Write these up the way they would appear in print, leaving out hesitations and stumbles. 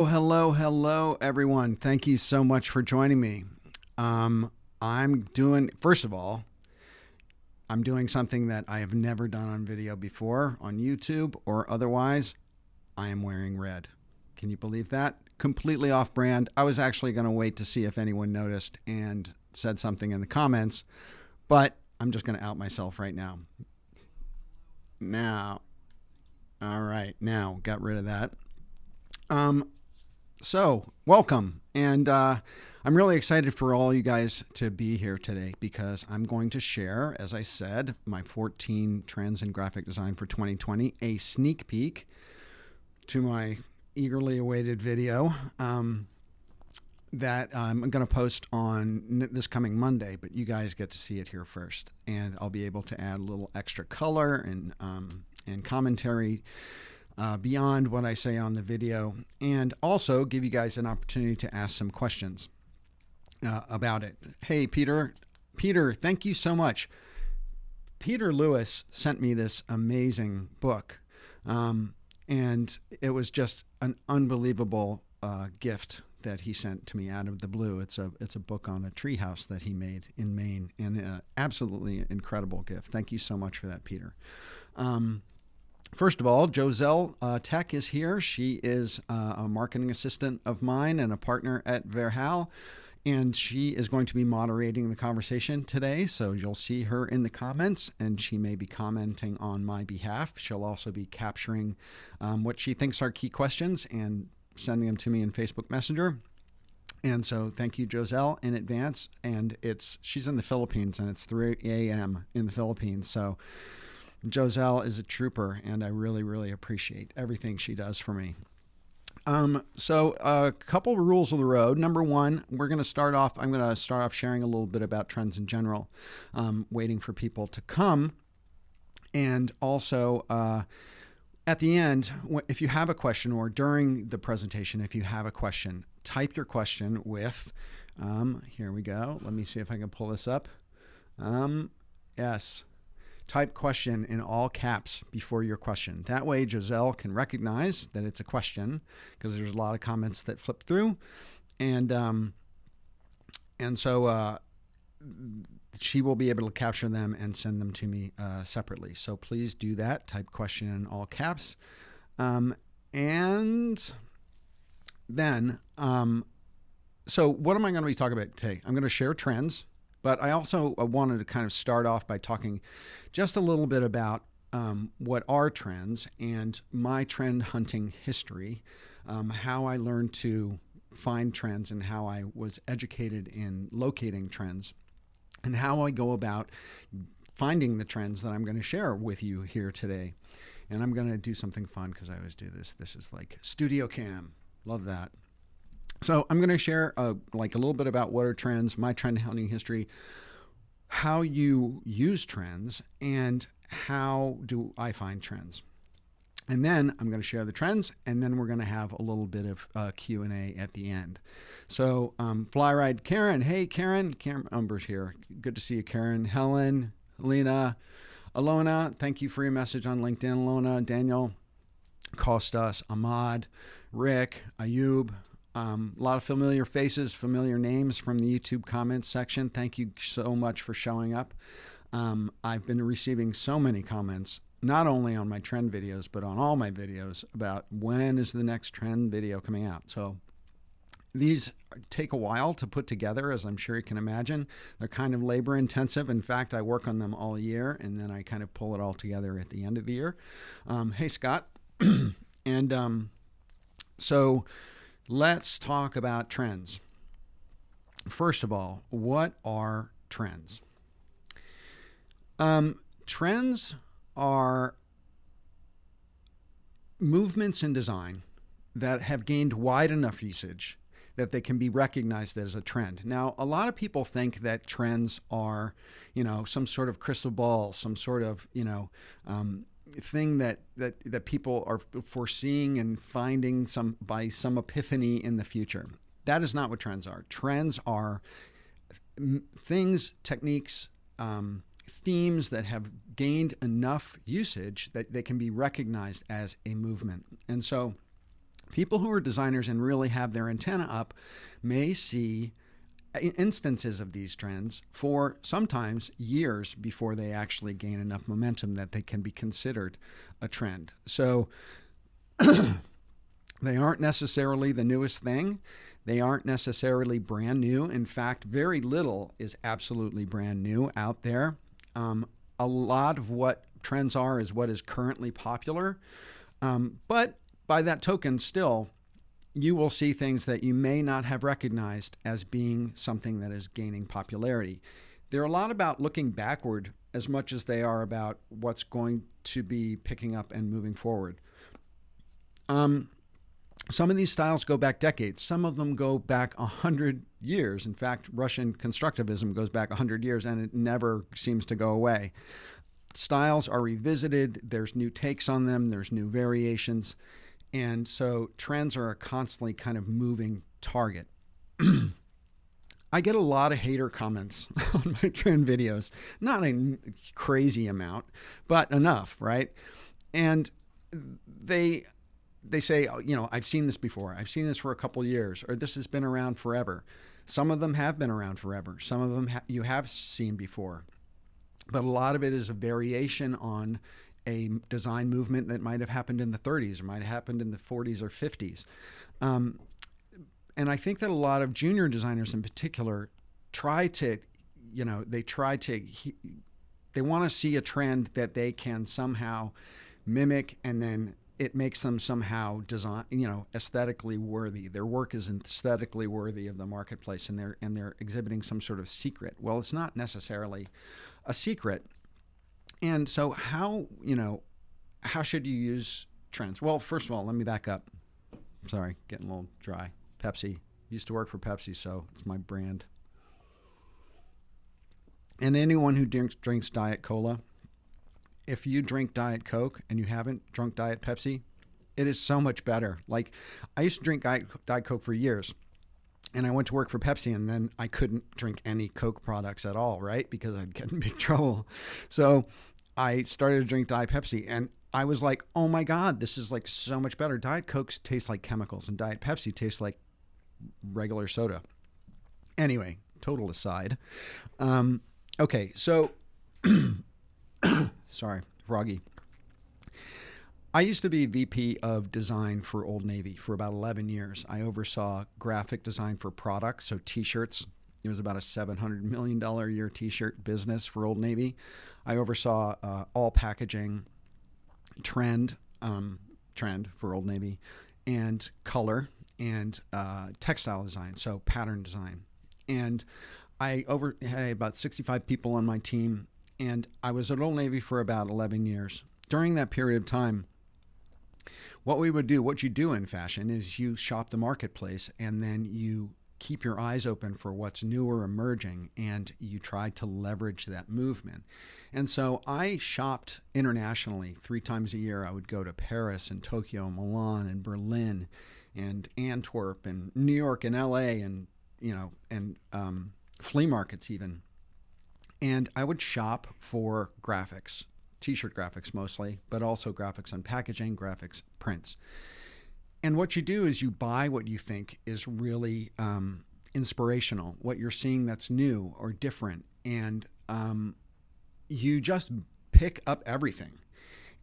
Hello, everyone. Thank you so much for joining me. First of all, I'm doing something that I have never done on video before on YouTube or otherwise. I am wearing red. Can you believe that? Completely off brand. I was actually going to wait to see if anyone noticed and said something in the comments, but I'm just going to out myself right now. All right, now got rid of that. So, welcome. And I'm really excited for all you guys to be here today because I'm going to share, as I said, my 14 trends in graphic design for 2020, a sneak peek to my eagerly awaited video that I'm going to post on this coming Monday, but you guys get to see it here first. And I'll be able to add a little extra color and commentary beyond what I say on the video, and also give you guys an opportunity to ask some questions about it. Hey, Peter, thank you so much. Peter Lewis sent me this amazing book, and it was just an unbelievable gift that he sent to me out of the blue. It's a book on a treehouse that he made in Maine, and an absolutely incredible gift. Thank you so much for that, Peter. First of all, Joselle Tech is here. She is a marketing assistant of mine and a partner at Verhal, and she is going to be moderating the conversation today. So you'll see her in the comments, and she may be commenting on my behalf. She'll also be capturing what she thinks are key questions and sending them to me in Facebook Messenger. And so thank you, Joselle, in advance. And she's in the Philippines, and it's 3 a.m. in the Philippines. So Joselle is a trooper, and I really, really appreciate everything she does for me. So a couple of rules of the road. Number one, I'm going to start off sharing a little bit about trends in general, waiting for people to come. And also, at the end, if you have a question, or during the presentation, if you have a question, type your question with, here we go. Let me see if I can pull this up. Yes. Type question in all caps before your question. That way, Giselle can recognize that it's a question, because there's a lot of comments that flip through, and so she will be able to capture them and send them to me separately. So please do that. Type question in all caps, and then so what am I going to be talking about today? I'm going to share trends. But I also wanted to kind of start off by talking just a little bit about what are trends and my trend hunting history, how I learned to find trends and how I was educated in locating trends, and how I go about finding the trends that I'm going to share with you here today. And I'm going to do something fun because I always do this. This is like Studio Cam. Love that. So I'm going to share a little bit about what are trends, my trend hunting history, how you use trends, and how do I find trends. And then I'm going to share the trends, and then we're going to have a little bit of Q&A at the end. So Flyride Karen, hey Karen Umber's here. Good to see you, Karen. Helen, Lena, Alona, thank you for your message on LinkedIn, Alona, Daniel, Costas, Ahmad, Rick, Ayub. A lot of familiar faces, familiar names from the YouTube comments section. Thank you so much for showing up. I've been receiving so many comments, not only on my trend videos, but on all my videos about when is the next trend video coming out. So these take a while to put together, as I'm sure you can imagine. They're kind of labor intensive. In fact, I work on them all year, and then I kind of pull it all together at the end of the year. Hey, Scott. And so let's talk about trends. First of all, what are trends? Trends are movements in design that have gained wide enough usage that they can be recognized as a trend. Now, a lot of people think that trends are, some sort of crystal ball, some sort of, thing that people are foreseeing and finding by some epiphany in the future. That is not what trends are. Trends are things, techniques, themes that have gained enough usage that they can be recognized as a movement. And so People who are designers and really have their antenna up may see instances of these trends for sometimes years before they actually gain enough momentum that they can be considered a trend. So they aren't necessarily the newest thing. They aren't necessarily brand new. In fact, very little is absolutely brand new out there. A lot of what trends are is what is currently popular. But by that token, still, you will see things that you may not have recognized as being something that is gaining popularity. They're a lot about looking backward as much as they are about what's going to be picking up and moving forward. Some of these styles go back decades. Some of them go back 100 years. In fact, Russian constructivism goes back 100 years and it never seems to go away. Styles are revisited. There's new takes on them. There's new variations. And so trends are a constantly kind of moving target. I get a lot of hater comments on my trend videos. Not a crazy amount, but enough, right? And they say, you know, I've seen this before. I've seen this for a couple years, or this has been around forever. Some of them have been around forever. Some of them you have seen before. But a lot of it is a variation on a design movement that might have happened in the 30s or might have happened in the 40s or 50s. And I think that a lot of junior designers in particular try to, you know, they want to see a trend that they can somehow mimic, and then it makes them somehow design, you know, aesthetically worthy. Their work is aesthetically worthy of the marketplace, and they're exhibiting some sort of secret. Well, it's not necessarily a secret. And so how should you use trends? Well, first of all, let me back up. Sorry, getting a little dry. Pepsi. Used to work for Pepsi, so it's my brand. And anyone who drinks Diet Cola, if you drink Diet Coke and you haven't drunk Diet Pepsi, it is so much better. Like, I used to drink Diet Coke for years, and I went to work for Pepsi, and then I couldn't drink any Coke products at all, right? Because I'd get in big trouble. So I started to drink Diet Pepsi, and I was like, oh my God, this is like so much better. Diet Cokes taste like chemicals, and Diet Pepsi tastes like regular soda. Anyway, total aside. Okay, so, sorry, froggy. I used to be VP of design for Old Navy for about 11 years. I oversaw graphic design for products, so t-shirts. It was about a $700 million a year t-shirt business for Old Navy. I oversaw all packaging, trend for Old Navy, and color and textile design, so pattern design. And I had about 65 people on my team, and I was at Old Navy for about 11 years. During that period of time, what you do in fashion is you shop the marketplace, and then you keep your eyes open for what's new or emerging, and you try to leverage that movement. And so I shopped internationally 3 times a year. I would go to Paris and Tokyo, Milan and Berlin and Antwerp and New York and LA and, you know, and flea markets even. And I would shop for graphics, t-shirt graphics mostly, but also graphics on packaging, graphics, prints. And what you do is you buy what you think is really inspirational, what you're seeing that's new or different, and you just pick up everything.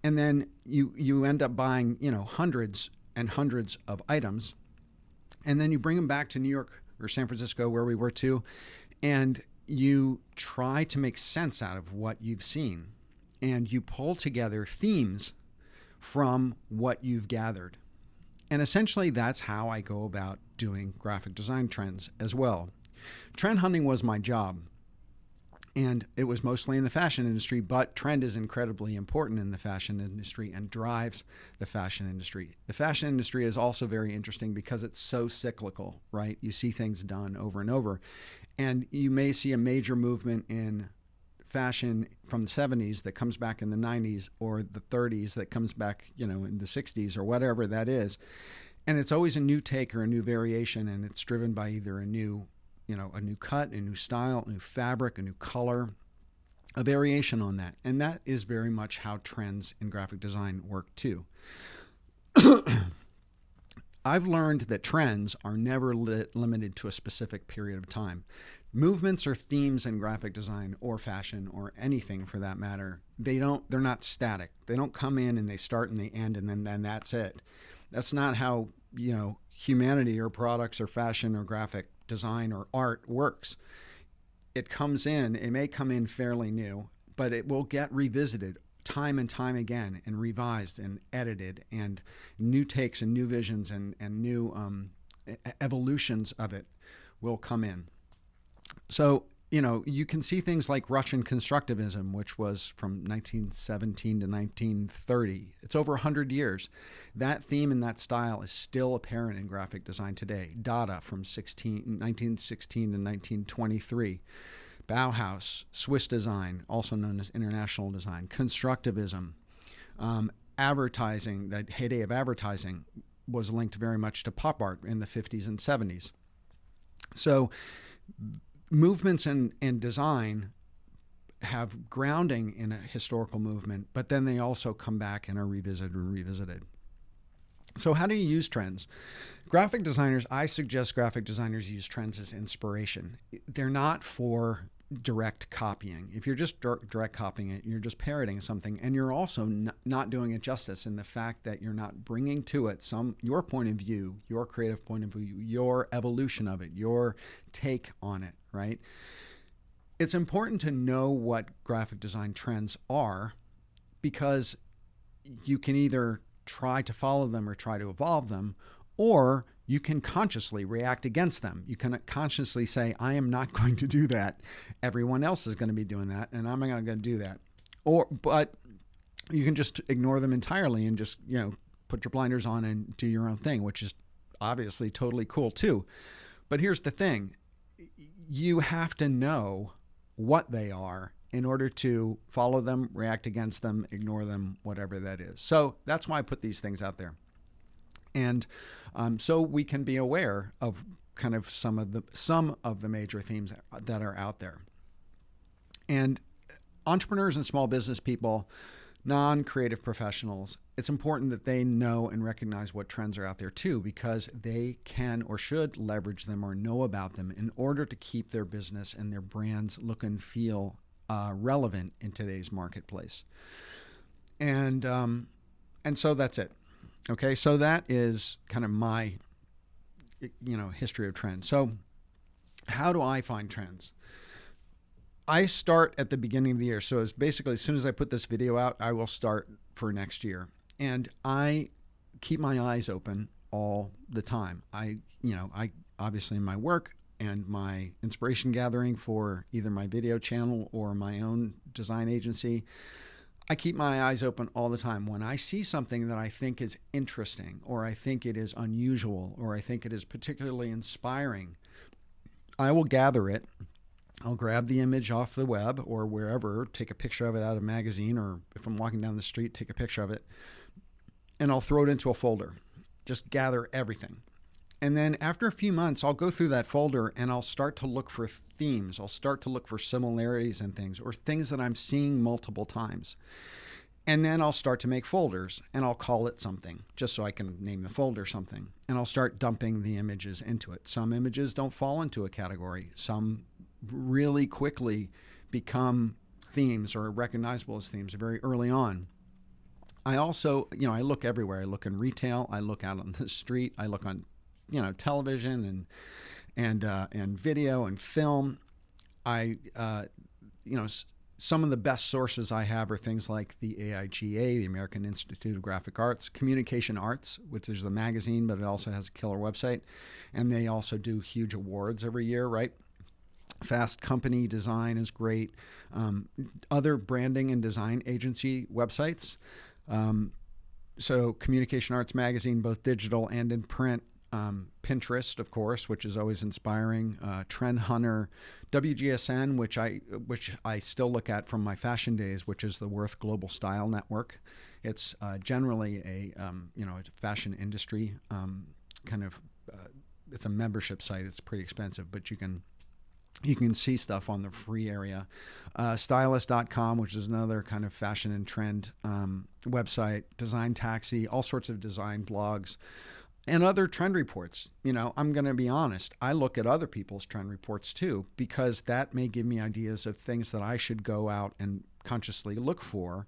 And then you end up buying, you know, hundreds and hundreds of items, and then you bring them back to New York or San Francisco, where we were too, and you try to make sense out of what you've seen, and you pull together themes from what you've gathered. And essentially, that's how I go about doing graphic design trends as well. Trend hunting was my job, and it was mostly in the fashion industry, but trend is incredibly important in the fashion industry and drives the fashion industry. The fashion industry is also very interesting because it's so cyclical, right? You see things done over and over, and you may see a major movement in fashion from the 70s that comes back in the 90s, or the 30s that comes back, you know, in the 60s or whatever that is. And it's always a new take or a new variation, and it's driven by either a new cut, a new style, a new fabric, a new color, a variation on that. And that is very much how trends in graphic design work too. I've learned that trends are never limited to a specific period of time. Movements or themes in graphic design or fashion or anything for that matter, they're not static. They don't come in and they start and they end and then that's it. That's not how, humanity or products or fashion or graphic design or art works. It comes in, it may come in fairly new, but it will get revisited time and time again and revised and edited, and new takes and new visions and new evolutions of it will come in. So, you can see things like Russian constructivism, which was from 1917 to 1930. It's over 100 years. That theme and that style is still apparent in graphic design today. Dada from 1916 to 1923. Bauhaus, Swiss design, also known as international design, constructivism, advertising, that heyday of advertising was linked very much to pop art in the 50s and 70s. So movements in design have grounding in a historical movement, but then they also come back and are revisited. So how do you use trends? I suggest graphic designers use trends as inspiration. They're not for direct copying. If you're just direct copying it, you're just parroting something, and you're also not doing it justice in the fact that you're not bringing to it your point of view, your creative point of view, your evolution of it, your take on it, right? It's important to know what graphic design trends are, because you can either try to follow them or try to evolve them, or you can consciously react against them. You can consciously say, I am not going to do that. Everyone else is going to be doing that, and I'm not going to do that. But you can just ignore them entirely and just, put your blinders on and do your own thing, which is obviously totally cool too. But here's the thing. You have to know what they are in order to follow them, react against them, ignore them, whatever that is. So that's why I put these things out there. And so we can be aware of kind of some of the major themes that are out there. And entrepreneurs and small business people, non-creative professionals, it's important that they know and recognize what trends are out there too, because they can or should leverage them or know about them in order to keep their business and their brands look and feel relevant in today's marketplace. And so that's it. Okay, so that is kind of my, history of trends. So how do I find trends? I start at the beginning of the year. So it's basically as soon as I put this video out, I will start for next year. And I keep my eyes open all the time. I obviously in my work and my inspiration gathering for either my video channel or my own design agency, I keep my eyes open all the time. When I see something that I think is interesting, or I think it is unusual, or I think it is particularly inspiring, I will gather it. I'll grab the image off the web or wherever, take a picture of it out of a magazine, or if I'm walking down the street, take a picture of it, and I'll throw it into a folder. Just gather everything. And then after a few months, I'll go through that folder and I'll start to look for themes. I'll start to look for similarities in things, or things that I'm seeing multiple times. And then I'll start to make folders, and I'll call it something, just so I can name the folder something. And I'll start dumping the images into it. Some images don't fall into a category. Some really quickly become themes or recognizable as themes very early on. I also, I look everywhere. I look in retail. I look out on the street. I look on television and video and film. Some of the best sources I have are things like the AIGA, the American Institute of Graphic Arts, Communication Arts, which is a magazine, but it also has a killer website, and they also do huge awards every year, right? Fast Company Design is great. Other branding and design agency websites. So Communication Arts magazine, both digital and in print. Pinterest, of course, which is always inspiring. Trend Hunter, WGSN, which I still look at from my fashion days, which is the Worth Global Style Network. It's generally a fashion industry it's a membership site. It's pretty expensive, but you can see stuff on the free area. Stylist.com, which is another kind of fashion and trend website. Design Taxi, all sorts of design blogs. And other trend reports. I'm going to be honest. I look at other people's trend reports too, because that may give me ideas of things that I should go out and consciously look for,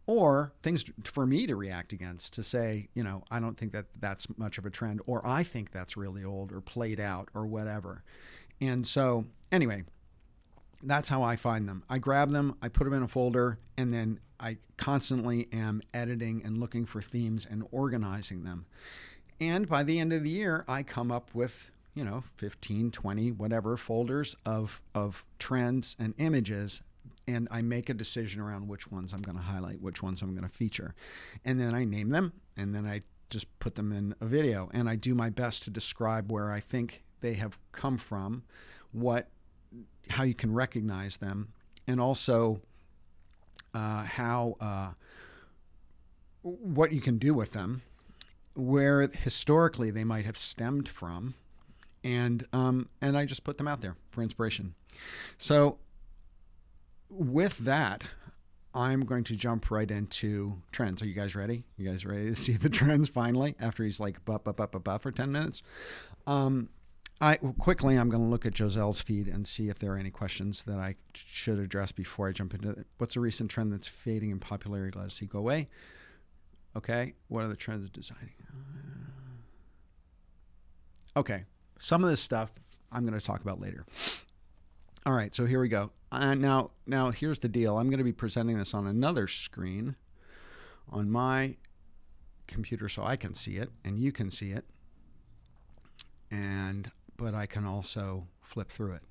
or things for me to react against, to say, I don't think that that's much of a trend, or I think that's really old or played out or whatever. And so anyway, that's how I find them. I grab them, I put them in a folder, and then I constantly am editing and looking for themes and organizing them. And by the end of the year, I come up with, 15, 20, whatever folders of trends and images. And I make a decision around which ones I'm going to highlight, which ones I'm going to feature. And then I name them, and then I just put them in a video. And I do my best to describe where I think they have come from, how you can recognize them, and also what you can do with them, where historically they might have stemmed from, and I just put them out there for inspiration. So with that, I'm going to jump right into trends. Are you guys ready? You guys ready to see the trends finally, after he's like buff for 10 minutes? I'm going to look at Joselle's feed and see if there are any questions that I should address before I jump into it. What's a recent trend that's fading in popularity? Let us see go away. Okay. What are the trends of designing? Okay. Some of this stuff I'm going to talk about later. All right. So here we go. Now here's the deal. I'm going to be presenting this on another screen on my computer so I can see it and you can see it. But I can also flip through it.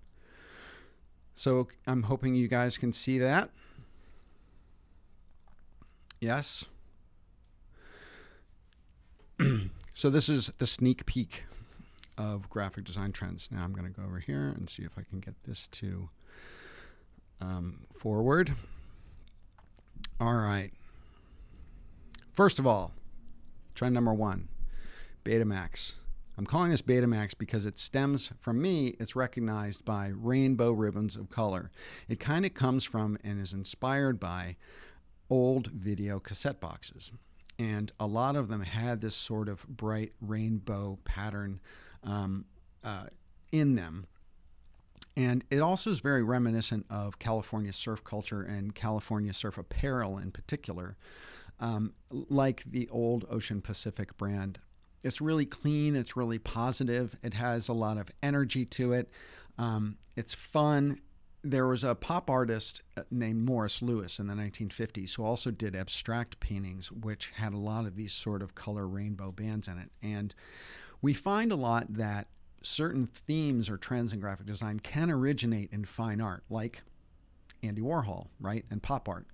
So I'm hoping you guys can see that. Yes. So this is the sneak peek of graphic design trends. Now I'm going to go over here and see if I can get this to forward. All right. First of all, trend number 1, Betamax. I'm calling this Betamax because it stems from me. It's recognized by rainbow ribbons of color. It kind of comes from and is inspired by old video cassette boxes. And a lot of them had this sort of bright rainbow pattern in them. And it also is very reminiscent of California surf culture and California surf apparel in particular, like the old Ocean Pacific brand. It's really clean. It's really positive. It has a lot of energy to it. It's fun. There was a pop artist named Morris Louis in the 1950s who also did abstract paintings, which had a lot of these sort of color rainbow bands in it. And we find a lot that certain themes or trends in graphic design can originate in fine art, like Andy Warhol, right? And pop art.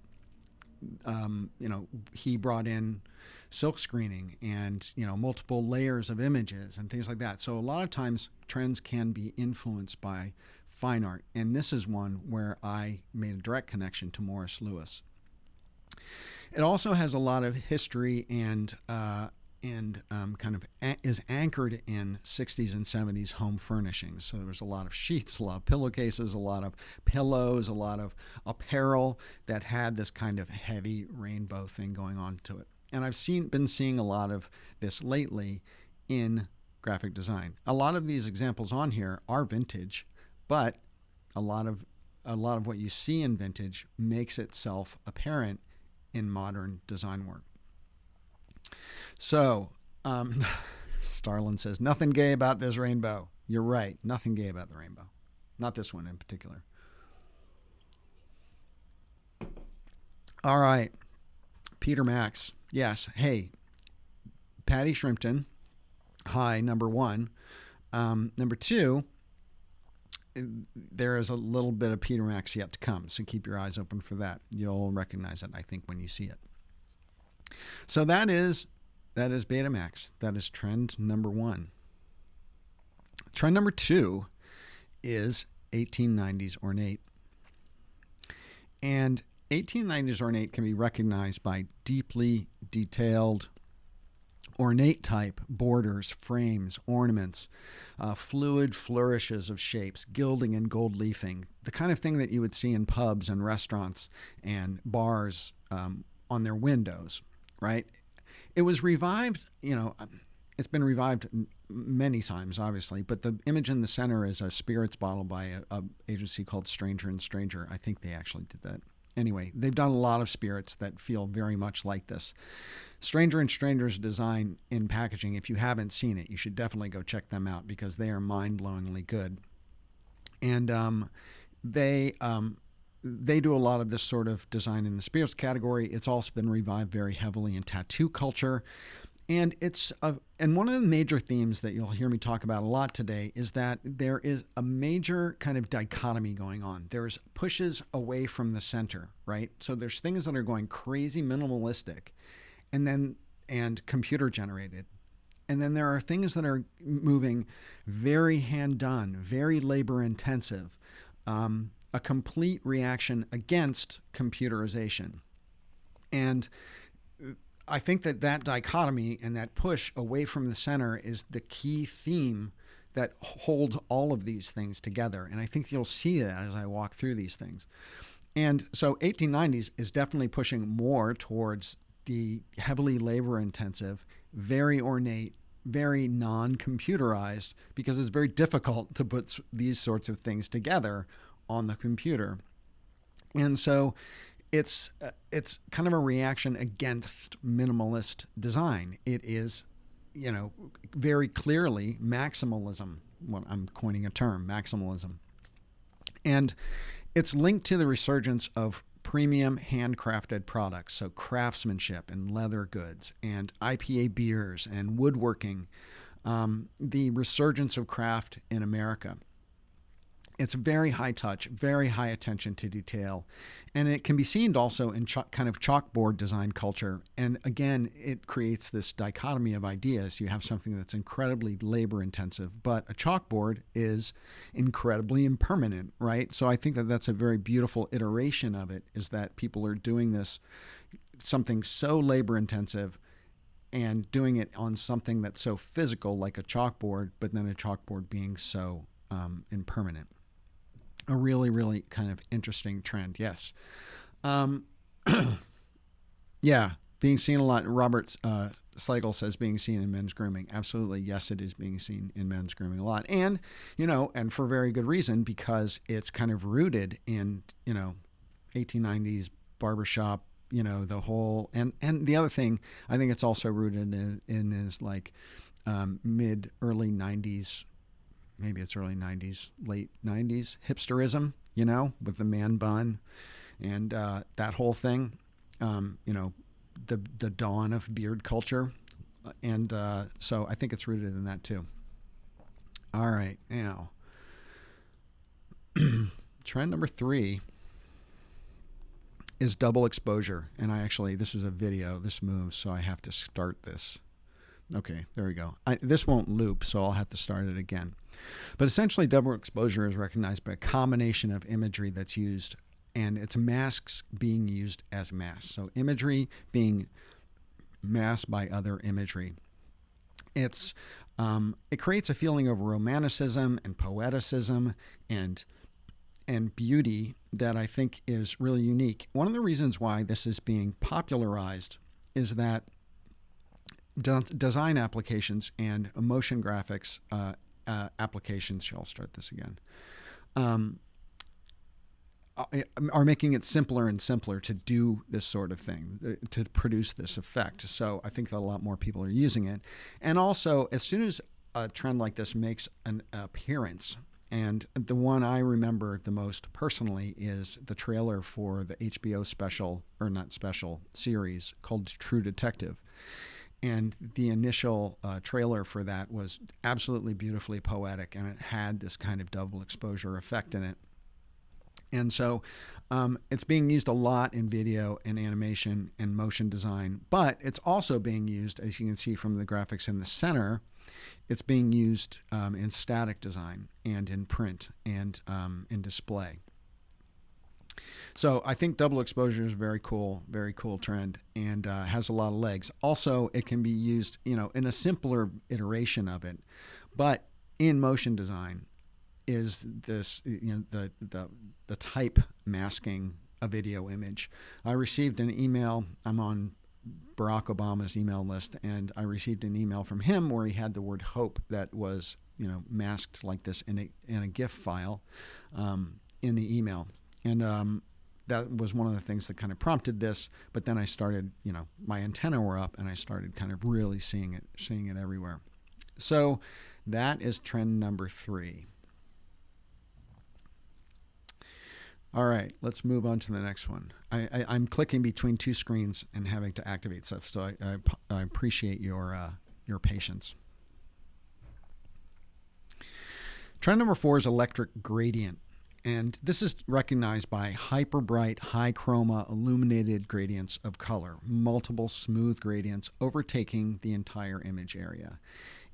He brought in silk screening and, multiple layers of images and things like that. So a lot of times trends can be influenced by fine art. And this is one where I made a direct connection to Morris Louis. It also has a lot of history and is anchored in 60s and 70s home furnishings. So there was a lot of sheets, a lot of pillowcases, a lot of pillows, a lot of apparel that had this kind of heavy rainbow thing going on to it. And I've been seeing a lot of this lately in graphic design. A lot of these examples on here are vintage, but a lot of what you see in vintage makes itself apparent in modern design work. So, Starlin says, nothing gay about this rainbow. You're right. Nothing gay about the rainbow. Not this one in particular. All right. Peter Max. Yes. Hey, Patty Shrimpton. Hi, number 1. Number 2, there is a little bit of Peter Max yet to come, so keep your eyes open for that. You'll recognize it, I think, when you see it. So that is Betamax. That is trend number 1. Trend number 2 is 1890s ornate. And 1890s ornate can be recognized by deeply detailed ornate type borders, frames, ornaments, fluid flourishes of shapes, gilding and gold leafing, the kind of thing that you would see in pubs and restaurants and bars on their windows, right? It was revived, it's been revived many times, obviously, but the image in the center is a spirits bottle by a agency called Stranger and Stranger. I think they actually did that. Anyway, they've done a lot of spirits that feel very much like this. Stranger and Stranger's design in packaging, if you haven't seen it, you should definitely go check them out because they are mind-blowingly good. And they do a lot of this sort of design in the spirits category. It's also been revived very heavily in tattoo culture. And and one of the major themes that you'll hear me talk about a lot today is that there is a major kind of dichotomy going on. There's pushes away from the center, right? So there's things that are going crazy minimalistic and computer generated. And then there are things that are moving very hand done, very labor intensive, a complete reaction against computerization. And I think that dichotomy and that push away from the center is the key theme that holds all of these things together. And I think you'll see that as I walk through these things. And so 1890s is definitely pushing more towards the heavily labor intensive, very ornate, very non-computerized, because it's very difficult to put these sorts of things together on the computer. And so it's kind of a reaction against minimalist design. It is, very clearly maximalism. Well, I'm coining a term, maximalism. And it's linked to the resurgence of premium handcrafted products, so craftsmanship and leather goods and IPA beers and woodworking, the resurgence of craft in America. It's very high touch, very high attention to detail, and it can be seen also in kind of chalkboard design culture. And again, it creates this dichotomy of ideas. You have something that's incredibly labor intensive, but a chalkboard is incredibly impermanent, right? So I think that that's a very beautiful iteration of it, is that people are doing this, something so labor intensive, and doing it on something that's so physical like a chalkboard, but then a chalkboard being so impermanent. A really, really kind of interesting trend. Yes. Yeah. Being seen a lot. Robert Slagle says being seen in men's grooming. Absolutely. Yes, it is being seen in men's grooming a lot. And, and for very good reason, because it's kind of rooted in, 1890s barbershop, the whole, and the other thing I think it's also rooted in is like early 90s, maybe it's early 90s, late 90s, hipsterism, with the man bun and that whole thing, the dawn of beard culture. And so I think it's rooted in that too. All right, now, trend number 3 is double exposure. And this is a video, this moves, so I have to start this. Okay, there we go. This won't loop, so I'll have to start it again. But essentially, double exposure is recognized by a combination of imagery that's used, and it's masks being used as masks. So imagery being masked by other imagery. It creates a feeling of romanticism and poeticism and beauty that I think is really unique. One of the reasons why this is being popularized is that design applications and motion graphics applications, I'll start this again, are making it simpler and simpler to do this sort of thing, to produce this effect. So I think that a lot more people are using it. And also, as soon as a trend like this makes an appearance, and the one I remember the most personally is the trailer for the HBO series called True Detective. And the initial trailer for that was absolutely beautifully poetic, and it had this kind of double exposure effect in it. And so it's being used a lot in video and animation and motion design, but it's also being used, as you can see from the graphics in the center, it's being used in static design and in print and in display. So I think double exposure is a very cool trend, and has a lot of legs. Also, it can be used, in a simpler iteration of it, but in motion design is this, the type masking a video image. I received an email. I'm on Barack Obama's email list, and I received an email from him where he had the word hope that was, masked like this in a GIF file in the email. And that was one of the things that kind of prompted this. But then I started, my antenna were up, and I started kind of really seeing it everywhere. So that is trend number 3. All right, let's move on to the next one. I'm clicking between 2 screens and having to activate stuff, so I appreciate your patience. Trend number 4 is electric gradient, and this is recognized by hyper bright, high chroma, illuminated gradients of color, multiple smooth gradients overtaking the entire image area.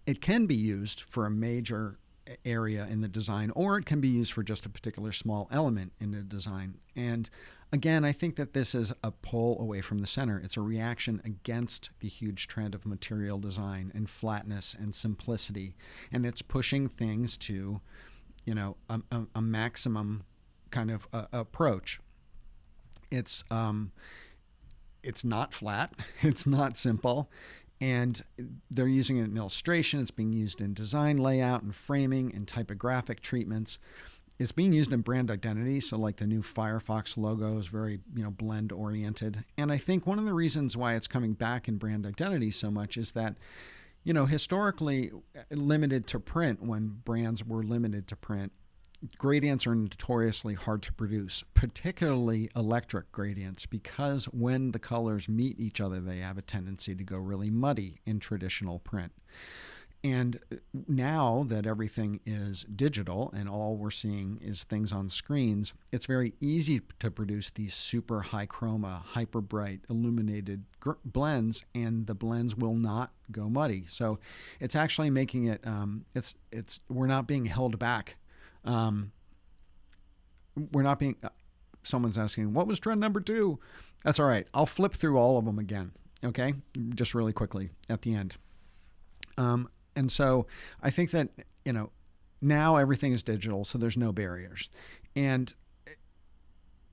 It can be used for a major area in the design, or it can be used for just a particular small element in the design. And again, I think that this is a pull away from the center. It's a reaction against the huge trend of material design and flatness and simplicity, and it's pushing things to, a maximum kind of approach. It's not flat. It's not simple. And they're using it in illustration. It's being used in design, layout, and framing, and typographic treatments. It's being used in brand identity. So like the new Firefox logo is very, blend oriented. And I think one of the reasons why it's coming back in brand identity so much is that, historically limited to print, when brands were limited to print, gradients are notoriously hard to produce, particularly electric gradients, because when the colors meet each other, they have a tendency to go really muddy in traditional print. And now that everything is digital and all we're seeing is things on screens, it's very easy to produce these super high chroma, hyper bright, illuminated blends, and the blends will not go muddy. So it's actually making it, we're not being held back. Someone's asking, what was trend number 2? That's all right. I'll flip through all of them again. Okay. Just really quickly at the end. And so I think that, now everything is digital, so there's no barriers. And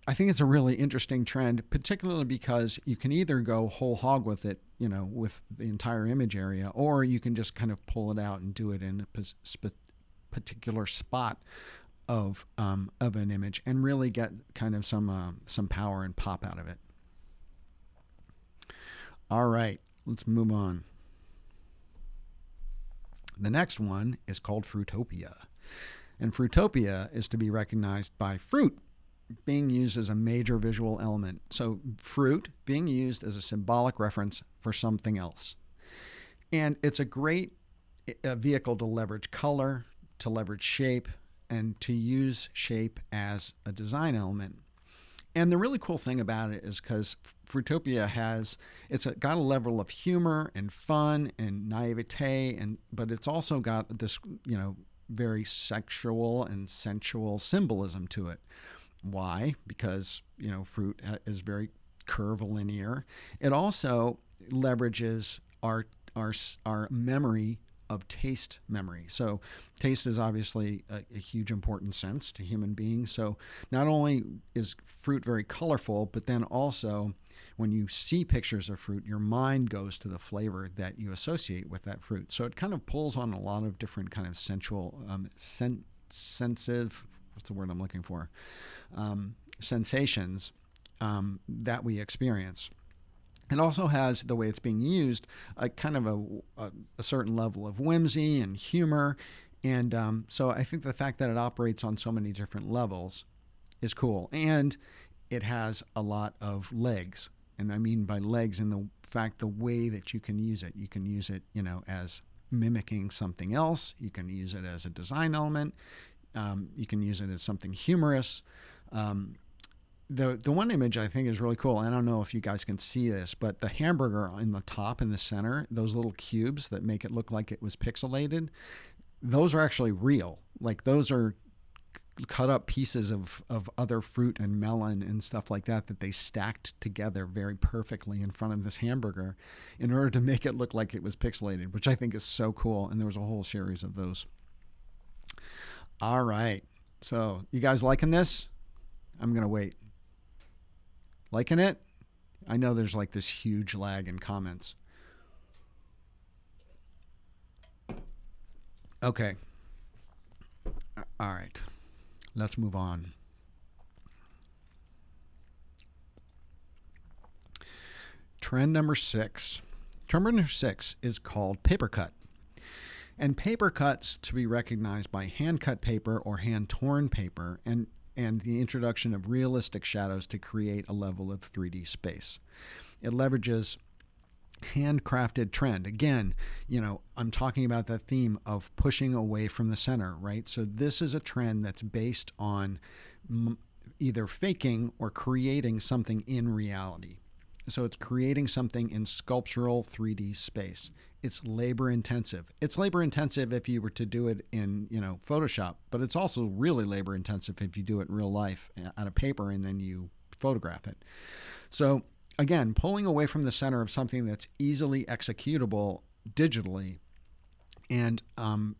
I think it's a really interesting trend, particularly because you can either go whole hog with it, with the entire image area, or you can just kind of pull it out and do it in a particular spot of an image and really get kind of some power and pop out of it. All right, let's move on. The next one is called fruitopia, and fruitopia is to be recognized by fruit being used as a major visual element. So fruit being used as a symbolic reference for something else, and it's a great vehicle to leverage color, to leverage shape, and to use shape as a design element. And the really cool thing about it is because fruitopia got a level of humor and fun and naivete, but it's also got this, very sexual and sensual symbolism to it. Why? Because, fruit is very curvilinear. It also leverages our memory of taste memory. So taste is obviously a huge important sense to human beings. So not only is fruit very colorful, but then also when you see pictures of fruit, your mind goes to the flavor that you associate with that fruit. So it kind of pulls on a lot of different kind of sensual, sensitive, what's the word I'm looking for? Sensations that we experience. It also has, the way it's being used, a kind of a certain level of whimsy and humor. And so I think the fact that it operates on so many different levels is cool. And it has a lot of legs. And I mean by legs in the fact the way that you can use it. You can use it, as mimicking something else. You can use it as a design element. You can use it as something humorous. The one image I think is really cool. I don't know if you guys can see this, but the hamburger in the top in the center, those little cubes that make it look like it was pixelated, those are actually real. Like those are cut up pieces of other fruit and melon and stuff like that they stacked together very perfectly in front of this hamburger in order to make it look like it was pixelated, which I think is so cool. And there was a whole series of those. All right. So you guys liking this? I'm going to wait. Liking it? I know there's like this huge lag in comments. Okay. All right. Let's move on. Trend number 6. Trend number 6 is called paper cut. And paper cuts to be recognized by hand cut paper or hand torn paper and the introduction of realistic shadows to create a level of 3D space. It leverages handcrafted trend. Again, I'm talking about that theme of pushing away from the center, right? So this is a trend that's based on either faking or creating something in reality. So it's creating something in sculptural 3D space. It's labor intensive. It's labor intensive if you were to do it in, Photoshop, but it's also really labor intensive if you do it in real life out of paper and then you photograph it. So again, pulling away from the center of something that's easily executable digitally, and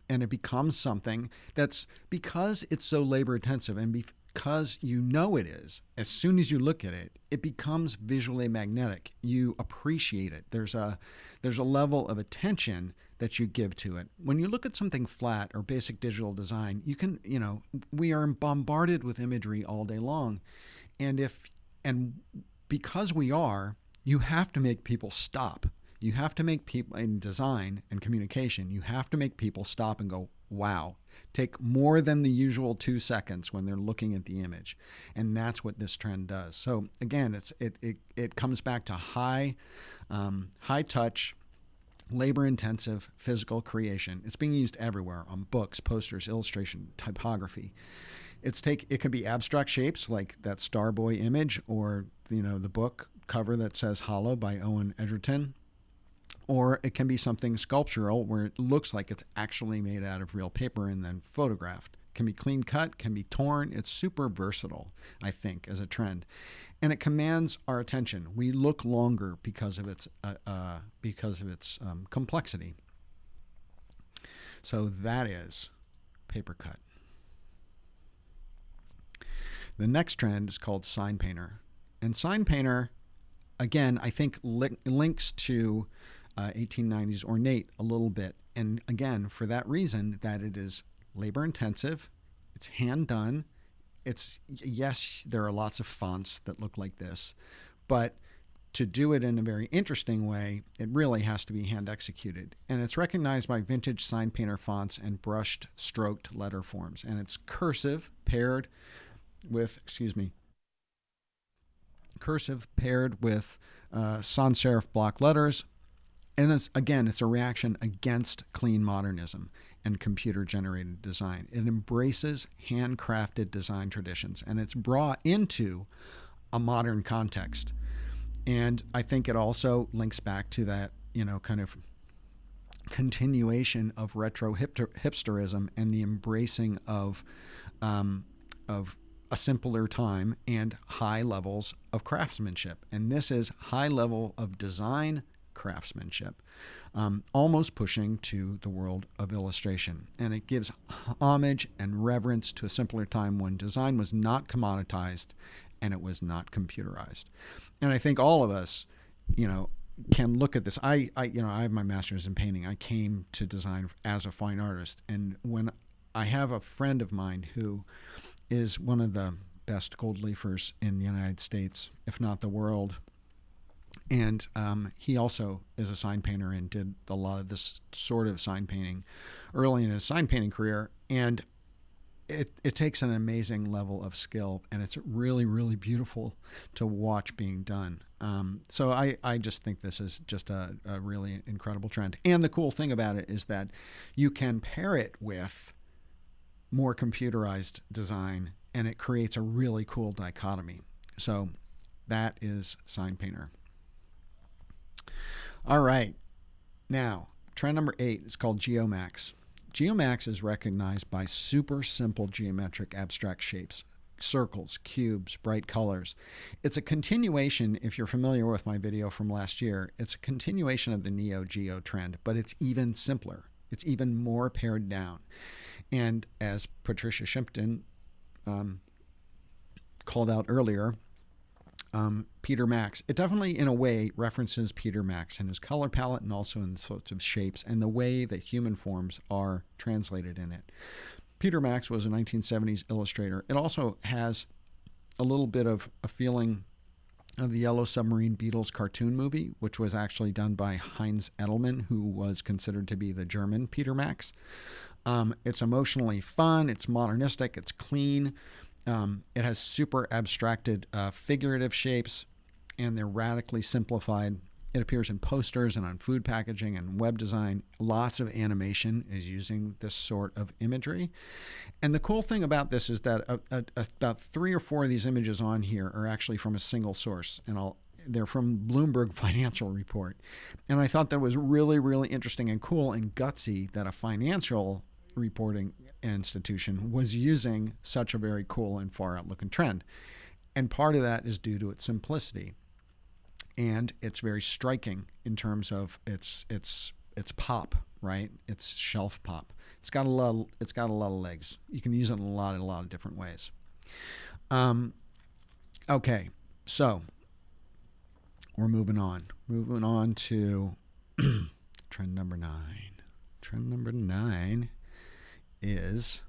it becomes something that's, because it's so labor intensive and because it is, as soon as you look at it, it becomes visually magnetic. You appreciate it. There's a level of attention that you give to it. When you look at something flat or basic digital design, we are bombarded with imagery all day long. And because you have to make people stop. You have to make people, in design and communication, you have to make people stop and go, wow. Take more than the usual 2 seconds when they're looking at the image. And that's what this trend does. So again, it comes back to high touch, labor intensive physical creation. It's being used everywhere, on books, posters, illustration, typography. It could be abstract shapes like that Starboy image, or the book cover that says Hollow by Owen Edgerton. Or it can be something sculptural where it looks like it's actually made out of real paper and then photographed. It can be clean cut, can be torn. It's super versatile, I think, as a trend. And it commands our attention. We look longer because of its complexity. So that is paper cut. The next trend is called sign painter. And sign painter, again, I think links to 1890s ornate a little bit. And again, for that reason, that it is labor intensive, it's hand done. Yes, there are lots of fonts that look like this, but to do it in a very interesting way, it really has to be hand executed. And it's recognized by vintage sign painter fonts and brushed stroked letter forms. And it's cursive paired with sans serif block letters. And it's a reaction against clean modernism and computer-generated design. It embraces handcrafted design traditions, and it's brought into a modern context. And I think it also links back to that, kind of continuation of retro hipsterism and the embracing of a simpler time and high levels of craftsmanship. And this is high level of design craftsmanship, almost pushing to the world of illustration. And it gives homage and reverence to a simpler time when design was not commoditized and it was not computerized. And I think all of us, can look at this. I have my master's in painting. I came to design as a fine artist. And when I have a friend of mine who is one of the best gold leafers in the United States, if not the world, and he also is a sign painter and did a lot of this sort of sign painting early in his sign painting career. And it takes an amazing level of skill, and it's really, really beautiful to watch being done. So I just think this is just a really incredible trend. And the cool thing about it is that you can pair it with more computerized design, and it creates a really cool dichotomy. So that is sign painter. All right. Now, trend number 8 is called geomax. Geomax is recognized by super simple geometric abstract shapes, circles, cubes, bright colors. It's a continuation, if you're familiar with my video from last year, it's a continuation of the Neo Geo trend, but it's even simpler. It's even more pared down. And as Patricia Shimpton called out earlier, Peter Max. It definitely, in a way, references Peter Max and his color palette and also in the sorts of shapes and the way that human forms are translated in it. Peter Max was a 1970s illustrator. It also has a little bit of a feeling of the Yellow Submarine Beetles cartoon movie, which was actually done by Heinz Edelman, who was considered to be the German Peter Max. It's emotionally fun, it's modernistic, it's clean. It has super abstracted figurative shapes, and they're radically simplified. It appears in posters and on food packaging and web design. Lots of animation is using this sort of imagery. And the cool thing about this is that about 3 or 4 of these images on here are actually from a single source, and they're from Bloomberg Financial Report. And I thought that was really, really interesting and cool and gutsy that a financial reporting institution was using such a very cool and far out looking trend. And part of that is due to its simplicity. And it's very striking in terms of its pop, right? It's shelf pop. It's got a lot of legs. You can use it in a lot of different ways. Okay, so we're moving on. Moving on to trend number 9. Trend number 9 is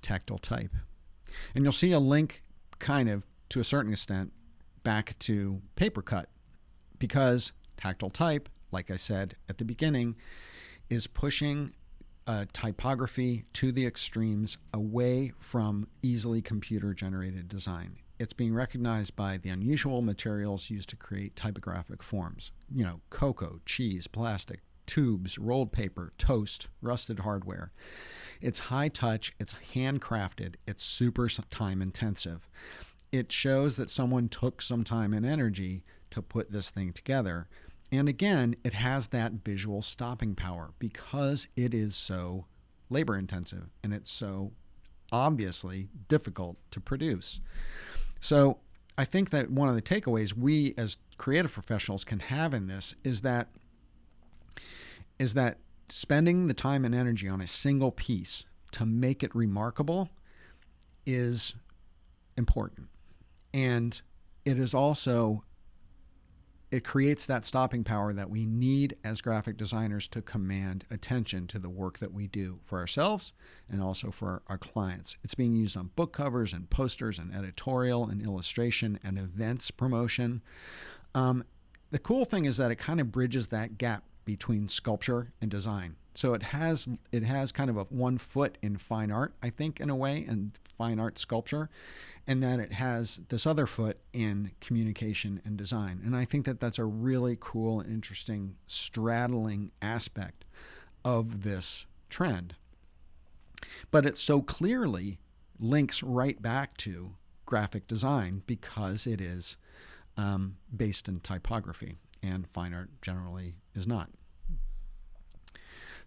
tactile type. And you'll see a link kind of to a certain extent back to paper cut, because tactile type, like I said at the beginning, is pushing typography to the extremes away from easily computer generated design. It's being recognized by the unusual materials used to create typographic forms. Cocoa, cheese, plastic, tubes, rolled paper, toast, rusted hardware. It's high touch, it's handcrafted, it's super time intensive. It shows that someone took some time and energy to put this thing together. And again, it has that visual stopping power because it is so labor intensive and it's so obviously difficult to produce. So I think that one of the takeaways we as creative professionals can have in this is that spending the time and energy on a single piece to make it remarkable is important. And it is also, it creates that stopping power that we need as graphic designers to command attention to the work that we do for ourselves and also for our clients. It's being used on book covers and posters and editorial and illustration and events promotion. The cool thing is that it kind of bridges that gap between sculpture and design. So it has kind of a one foot in fine art, I think, in a way, and fine art sculpture, and then it has this other foot in communication and design. And I think that that's a really cool and interesting straddling aspect of this trend. But it so clearly links right back to graphic design because it is based in typography, and fine art generally is not.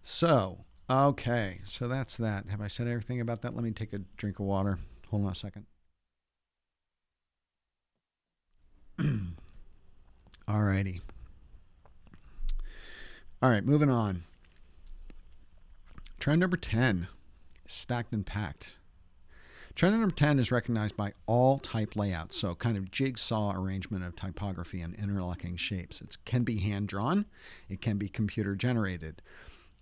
So, okay, so that's that. Have I said everything about that? Let me take a drink of water. Hold on a second. Alrighty. All right, moving on. Trend number 10, stacked and packed. Trend number 10 is recognized by all type layouts, so kind of jigsaw arrangement of typography and interlocking shapes. It can be hand-drawn. It can be computer-generated.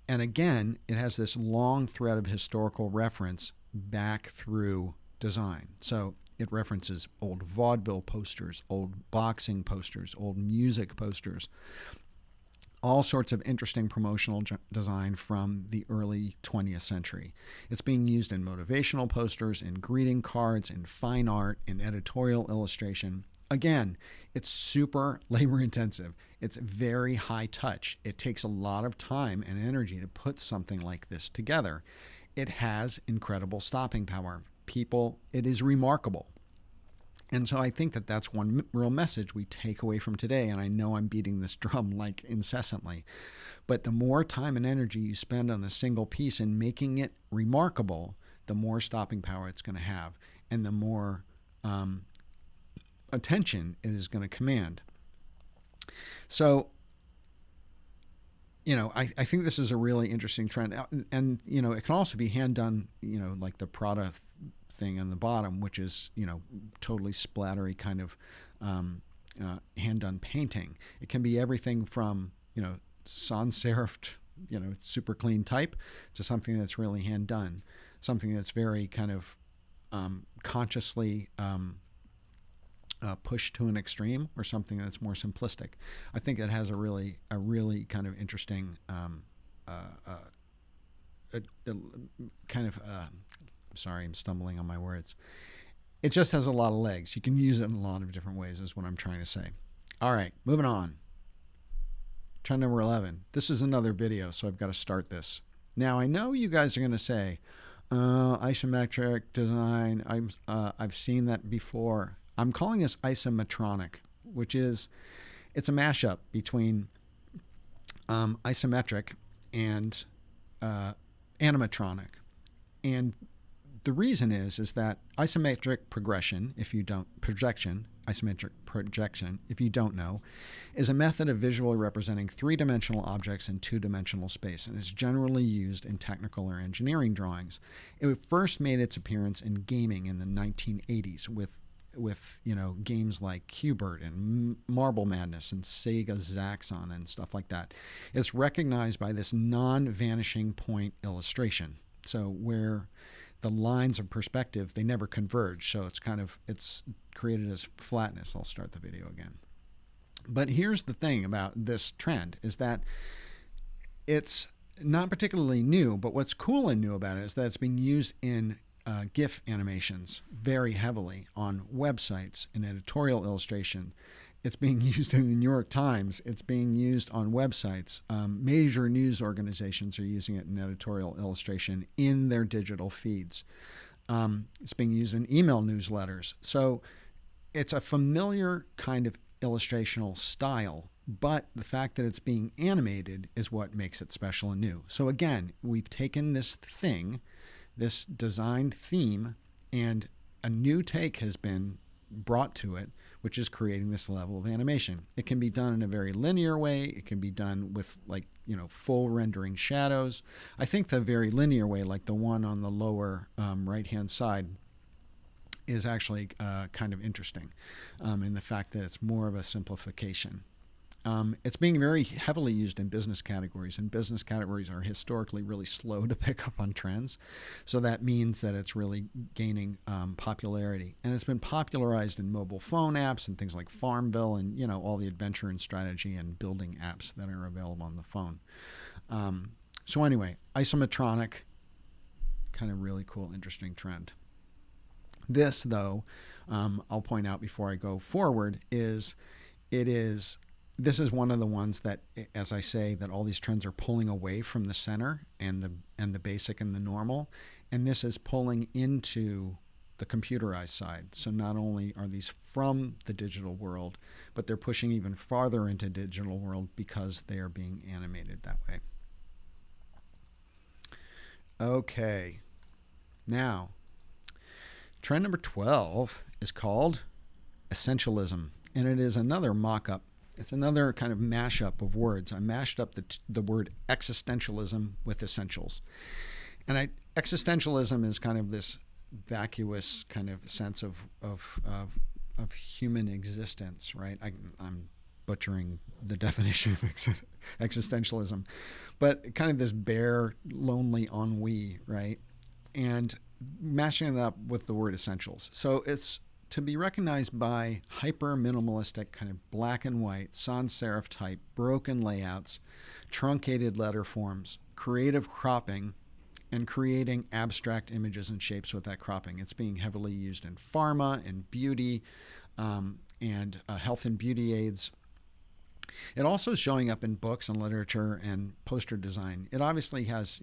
And again, it has this long thread of historical reference back through design. So it references old vaudeville posters, old boxing posters, old music posters, all sorts of interesting promotional design from the early 20th century. It's being used in motivational posters, in greeting cards, in fine art, in editorial illustration. Again, it's super labor intensive. It's very high touch. It takes a lot of time and energy to put something like this together. It has incredible stopping power. It is remarkable. And so I think that that's one real message we take away from today. And I know I'm beating this drum like incessantly, but the more time and energy you spend on a single piece and making it remarkable, the more stopping power it's going to have and the more attention it is going to command. So, I think this is a really interesting trend. And, it can also be hand done, like the Prada thing on the bottom, which is, totally splattery kind of hand-done painting. It can be everything from, sans serif, super clean type, to something that's really hand-done, something that's very kind of consciously pushed to an extreme, or something that's more simplistic. I think that has a really kind of interesting sorry, I'm stumbling on my words. It just has a lot of legs. You can use it in a lot of different ways, is what I'm trying to say. All right, moving on. Trend number 11. This is another video, so I've got to start this. Now, I know you guys are going to say, isometric design, I've seen that before. I'm calling this isometronic, which is, it's a mashup between isometric and animatronic. And the reason is that isometric projection, if you don't know, is a method of visually representing three-dimensional objects in two-dimensional space, and is generally used in technical or engineering drawings. It first made its appearance in gaming in the 1980s with games like Q*bert and Marble Madness and Sega Zaxxon and stuff like that. It's recognized by this non-vanishing point illustration. So where the lines of perspective, they never converge. So it's created as flatness. I'll start the video again. But here's the thing about this trend, is that it's not particularly new, but what's cool and new about it is that it's being used in GIF animations very heavily on websites and editorial illustration. It's being used in the New York Times. It's being used on websites. Major news organizations are using it in editorial illustration in their digital feeds. It's being used in email newsletters. So it's a familiar kind of illustrational style, but the fact that it's being animated is what makes it special and new. So again, we've taken this designed theme, and a new take has been brought to it, which is creating this level of animation. It can be done in a very linear way. It can be done with full rendering shadows. I think the very linear way, like the one on the lower right-hand side, is actually kind of interesting in the fact that it's more of a simplification. It's being very heavily used in business categories, and business categories are historically really slow to pick up on trends. So that means that it's really gaining popularity. And it's been popularized in mobile phone apps and things like Farmville and, all the adventure and strategy and building apps that are available on the phone. So anyway, isometronic, kind of really cool, interesting trend. This, though, I'll point out before I go forward, this is one of the ones that, as I say, that all these trends are pulling away from the center and the basic and the normal, and this is pulling into the computerized side. So not only are these from the digital world, but they're pushing even farther into digital world because they are being animated that way. Okay, now trend number 12 is called essentialism, and it is another mock-up. It's another kind of mashup of words. I mashed up the word existentialism with essentials. And existentialism is kind of this vacuous kind of sense of human existence, right? I'm butchering the definition of existentialism, but kind of this bare, lonely ennui, right? And mashing it up with the word essentials. So it's to be recognized by hyper-minimalistic, kind of black and white, sans serif type, broken layouts, truncated letter forms, creative cropping, and creating abstract images and shapes with that cropping. It's being heavily used in pharma and beauty and health and beauty aids. It also is showing up in books and literature and poster design. It obviously has,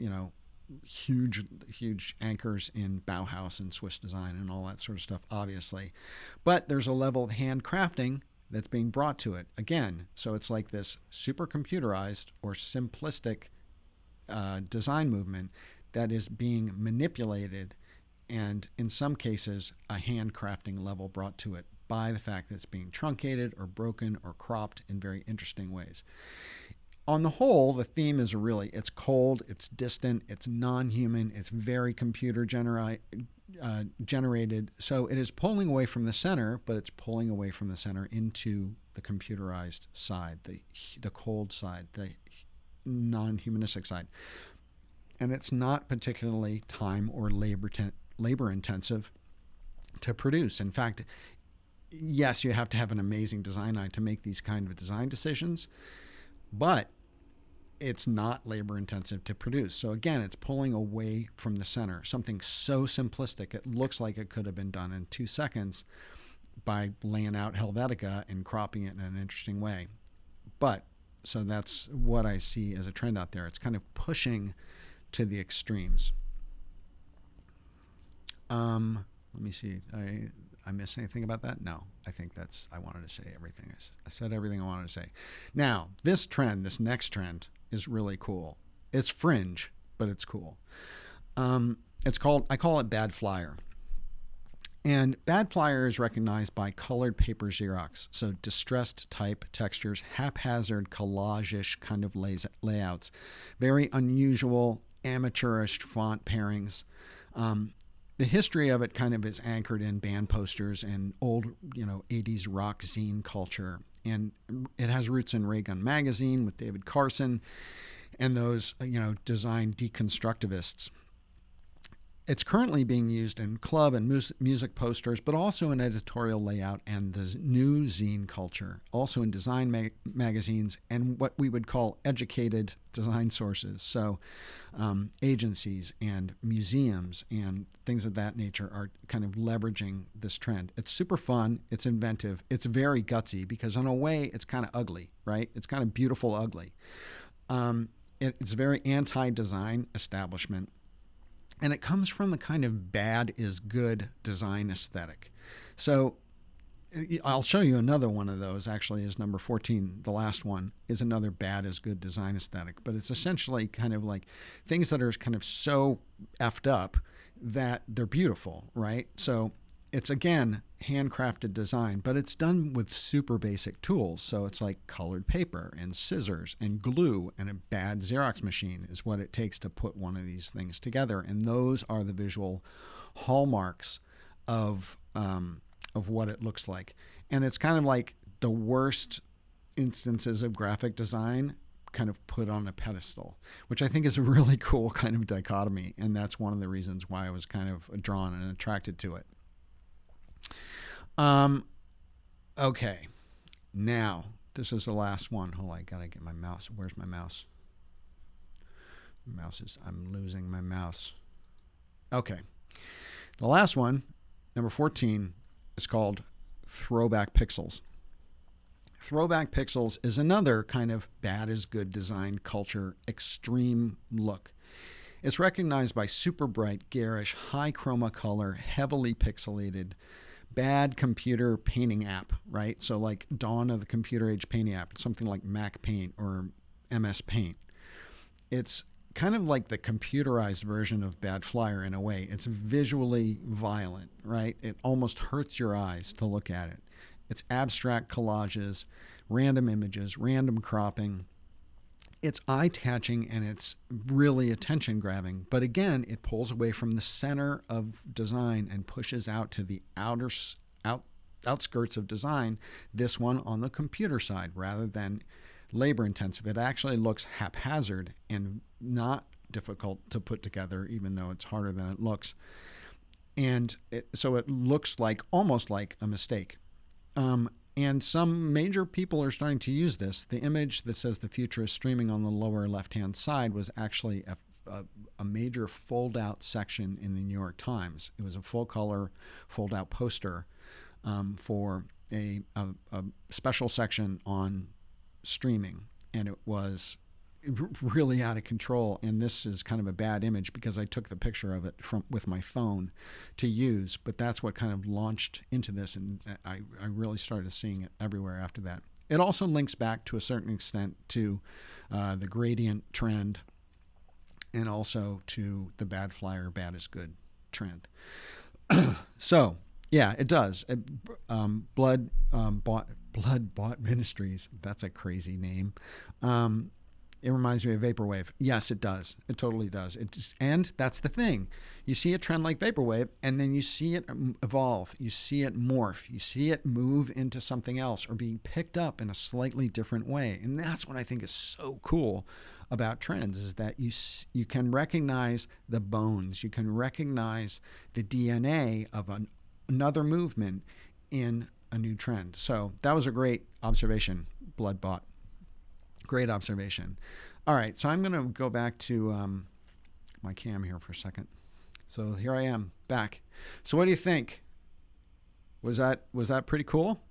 huge anchors in Bauhaus and Swiss design and all that sort of stuff, obviously. But there's a level of handcrafting that's being brought to it again. So it's like this super computerized or simplistic design movement that is being manipulated, and in some cases a handcrafting level brought to it by the fact that it's being truncated or broken or cropped in very interesting ways. On the whole, the theme is it's cold, it's distant, it's non-human, it's very computer generated, generated. So it is pulling away from the center, but it's pulling away from the center into the computerized side, the cold side, the non-humanistic side. And it's not particularly time or labor intensive to produce. In fact, yes, you have to have an amazing design eye to make these kind of design decisions, but it's not labor intensive to produce. So again, it's pulling away from the center, something so simplistic it looks like it could have been done in 2 seconds by laying out Helvetica and cropping it in an interesting way. But so that's what I see as a trend out there. It's kind of pushing to the extremes. Let me see. I missed anything about that? No, I think I wanted to say everything. I said everything I wanted to say. Now, this next trend is really cool. It's fringe, but it's cool. I call it bad flyer. And bad flyer is recognized by colored paper Xerox. So distressed type textures, haphazard collage-ish kind of layouts, very unusual amateurish font pairings. The history of it kind of is anchored in band posters and old, 80s rock zine culture. And it has roots in Ray Gun Magazine with David Carson and those, design deconstructivists. It's currently being used in club and music posters, but also in editorial layout and the new zine culture, also in design magazines and what we would call educated design sources. So agencies and museums and things of that nature are kind of leveraging this trend. It's super fun. It's inventive. It's very gutsy because in a way it's kind of ugly, right? It's kind of beautiful ugly. It's very anti-design establishment. And it comes from the kind of bad is good design aesthetic. So I'll show you another one of those, actually, is number 14. The last one is another bad is good design aesthetic. But it's essentially kind of like things that are kind of so effed up that they're beautiful, right? So it's, again, handcrafted design, but it's done with super basic tools. So it's like colored paper and scissors and glue and a bad Xerox machine is what it takes to put one of these things together. And those are the visual hallmarks of what it looks like. And it's kind of like the worst instances of graphic design kind of put on a pedestal, which I think is a really cool kind of dichotomy. And that's one of the reasons why I was kind of drawn and attracted to it. Okay, now this is the last one. Hold on, I gotta get my mouse. Where's my mouse? I'm losing my mouse. Okay, the last one, number 14, is called throwback pixels. Throwback pixels is another kind of bad is good design culture extreme look. It's recognized by super bright, garish, high chroma color, heavily pixelated, bad computer painting app, right? So like dawn of the computer age painting app, something like Mac Paint or MS Paint. It's kind of like the computerized version of bad flyer in a way. It's visually violent, right? It almost hurts your eyes to look at it. It's abstract collages, random images, random cropping. It's eye-catching and it's really attention-grabbing. But again, it pulls away from the center of design and pushes out to the outskirts of design, this one on the computer side rather than labor-intensive. It actually looks haphazard and not difficult to put together, even though it's harder than it looks. And so it looks like almost like a mistake. And some major people are starting to use this. The image that says the future is streaming on the lower left-hand side was actually a major fold-out section in the New York Times. It was a full-color fold-out poster for a special section on streaming, and it was really out of control. And this is kind of a bad image because I took the picture of it with my phone to use, but that's what kind of launched into this, and I really started seeing it everywhere after that. It also links back to a certain extent to the gradient trend and also to the bad flyer, bad is good trend. So yeah, it does. Blood Bought Ministries. That's a crazy name. It reminds me of vaporwave. Yes, it does. It totally does. And that's the thing. You see a trend like vaporwave, and then you see it evolve. You see it morph. You see it move into something else or being picked up in a slightly different way. And that's what I think is so cool about trends, is that you can recognize the bones. You can recognize the DNA of another movement in a new trend. So that was a great observation, Bloodbot. Great observation. All right, so I'm going to go back to my cam here for a second. So here I am back. So what do you think? Was that pretty cool?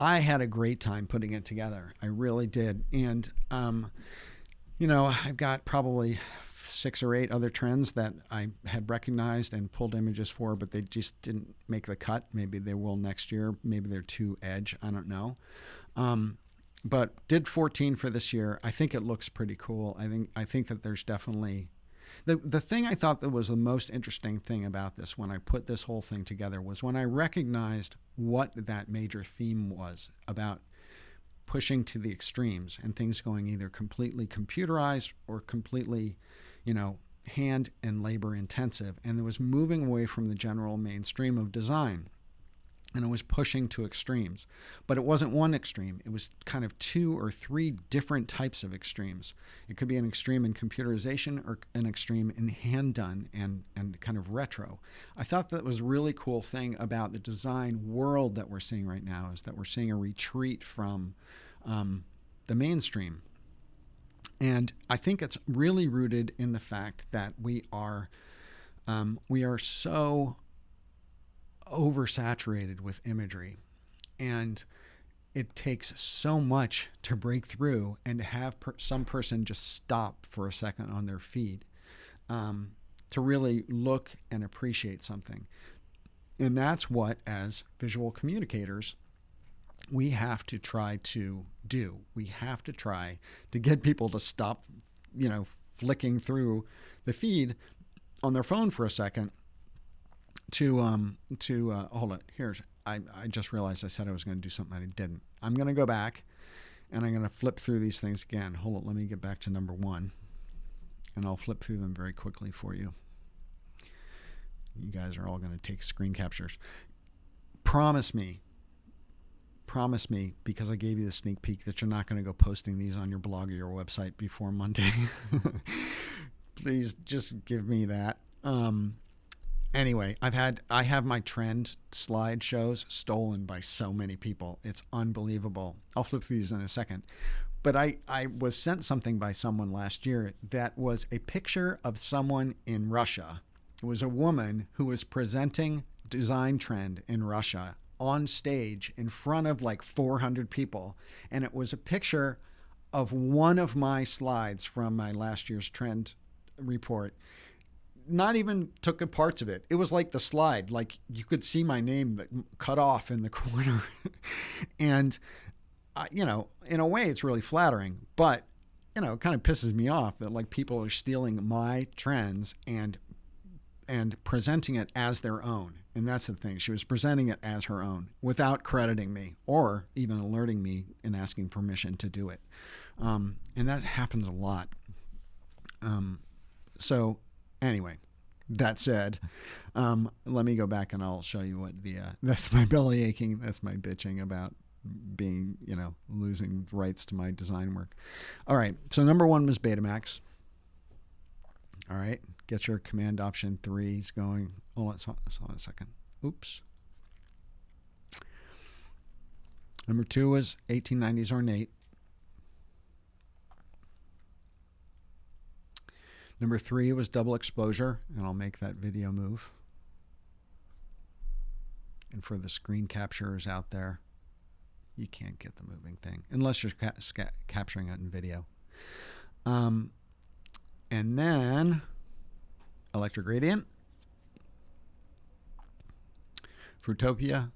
I had a great time putting it together. I really did. And I've got probably 6 or 8 other trends that I had recognized and pulled images for, but they just didn't make the cut. Maybe they will next year. Maybe they're too edge. I don't know. But did 14 for this year. I think it looks pretty cool. I think that there's definitely the thing I thought that was the most interesting thing about this when I put this whole thing together was when I recognized what that major theme was about, pushing to the extremes and things going either completely computerized or completely, hand and labor intensive. And it was moving away from the general mainstream of design. And it was pushing to extremes. But it wasn't one extreme. It was kind of 2 or 3 different types of extremes. It could be an extreme in computerization or an extreme in hand-done and kind of retro. I thought that was a really cool thing about the design world that we're seeing right now, is that we're seeing a retreat from the mainstream. And I think it's really rooted in the fact that we are so oversaturated with imagery, and it takes so much to break through and to have some person just stop for a second on their feed to really look and appreciate something. And that's what, as visual communicators, we have to try to do. We have to try to get people to stop, flicking through the feed on their phone for a second to hold it. I just realized I said I was going to do something I didn't. I'm going to go back and I'm going to flip through these things again. Hold on, let me get back to number 1 and I'll flip through them very quickly for you. You guys are all going to take screen captures. Promise me, because I gave you the sneak peek, that you're not going to go posting these on your blog or your website before Monday. Please just give me that. Anyway, I have my trend slideshows stolen by so many people. It's unbelievable. I'll flip through these in a second. But I was sent something by someone last year that was a picture of someone in Russia. It was a woman who was presenting design trend in Russia on stage in front of like 400 people. And it was a picture of one of my slides from my last year's trend report. Not even took parts of it. It was like the slide, like you could see my name that cut off in the corner. And, in a way it's really flattering, but, it kind of pisses me off that like people are stealing my trends and presenting it as their own. And that's the thing. She was presenting it as her own without crediting me or even alerting me and asking permission to do it. And that happens a lot. So anyway, that said, let me go back and I'll show you what that's my belly aching. That's my bitching about being, losing rights to my design work. All right. So number 1 was Betamax. All right. Get your command option 3s going. Hold on a second. Oops. Number 2 was 1890s ornate. Number 3 was double exposure, and I'll make that video move. And for the screen capturers out there, you can't get the moving thing unless you're capturing it in video. And then electric gradient, fruitopia,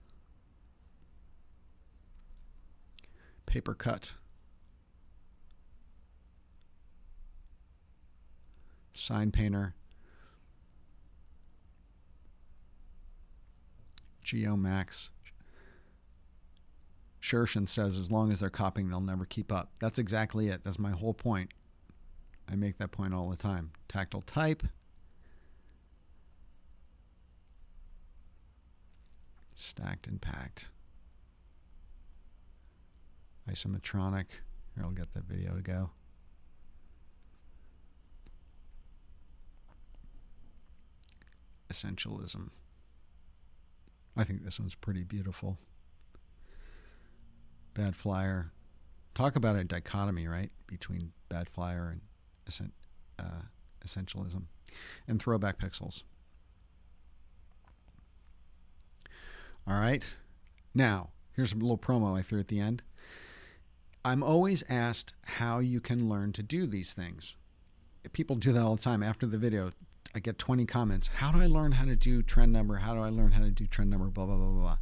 paper cut, sign painter, Geomax, Shershin says, as long as they're copying, they'll never keep up. That's exactly it. That's my whole point. I make that point all the time. Tactile type. Stacked and packed. Isometronic. Here, I'll get that video to go. Essentialism. I think this one's pretty beautiful. Bad flyer. Talk about a dichotomy, right? Between bad flyer and essentialism. And throwback pixels. All right. Now, here's a little promo I threw at the end. I'm always asked how you can learn to do these things. People do that all the time. After the video, I get 20 comments. How do I learn how to do trend number? How do I learn how to do trend number? Blah, blah, blah, blah.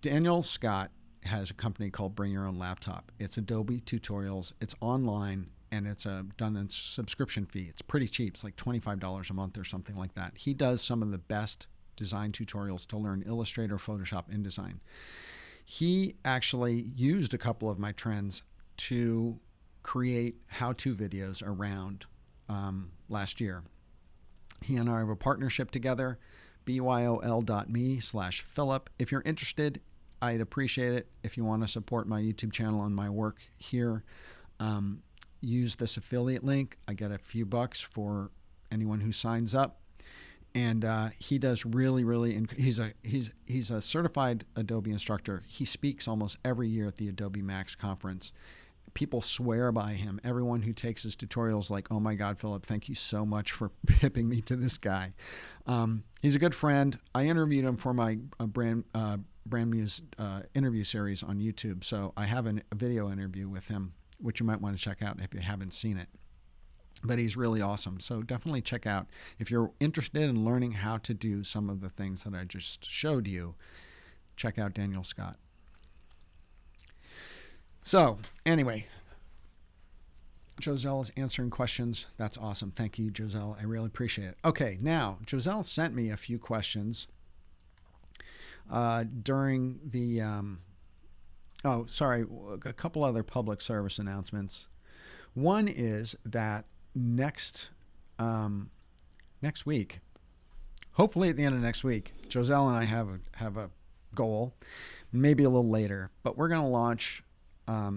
Daniel Scott has a company called Bring Your Own Laptop. It's Adobe tutorials. It's online, and it's done in subscription fee. It's pretty cheap. It's like $25 a month or something like that. He does some of the best design tutorials to learn Illustrator, Photoshop, InDesign. He actually used a couple of my trends to create how-to videos around last year. He and I have a partnership together, byol.me/Philip. If you're interested, I'd appreciate it if you want to support my YouTube channel and my work here. Use this affiliate link. I get a few bucks for anyone who signs up. And he does really. He's a certified Adobe instructor. He speaks almost every year at the Adobe Max conference. People swear by him. Everyone who takes his tutorials, like, oh my God, Philip, thank you so much for hipping me to this guy. He's a good friend. I interviewed him for my brand Muse interview series on YouTube. So I have a video interview with him, which you might want to check out if you haven't seen it. But he's really awesome. So definitely check out. If you're interested in learning how to do some of the things that I just showed you, check out Daniel Scott. So anyway, Joselle is answering questions. That's awesome. Thank you, Joselle. I really appreciate it. Okay, now, Joselle sent me a few questions during the, a couple other public service announcements. One is that next week, hopefully at the end of next week, Joselle and I have a goal, maybe a little later, but we're going to launch a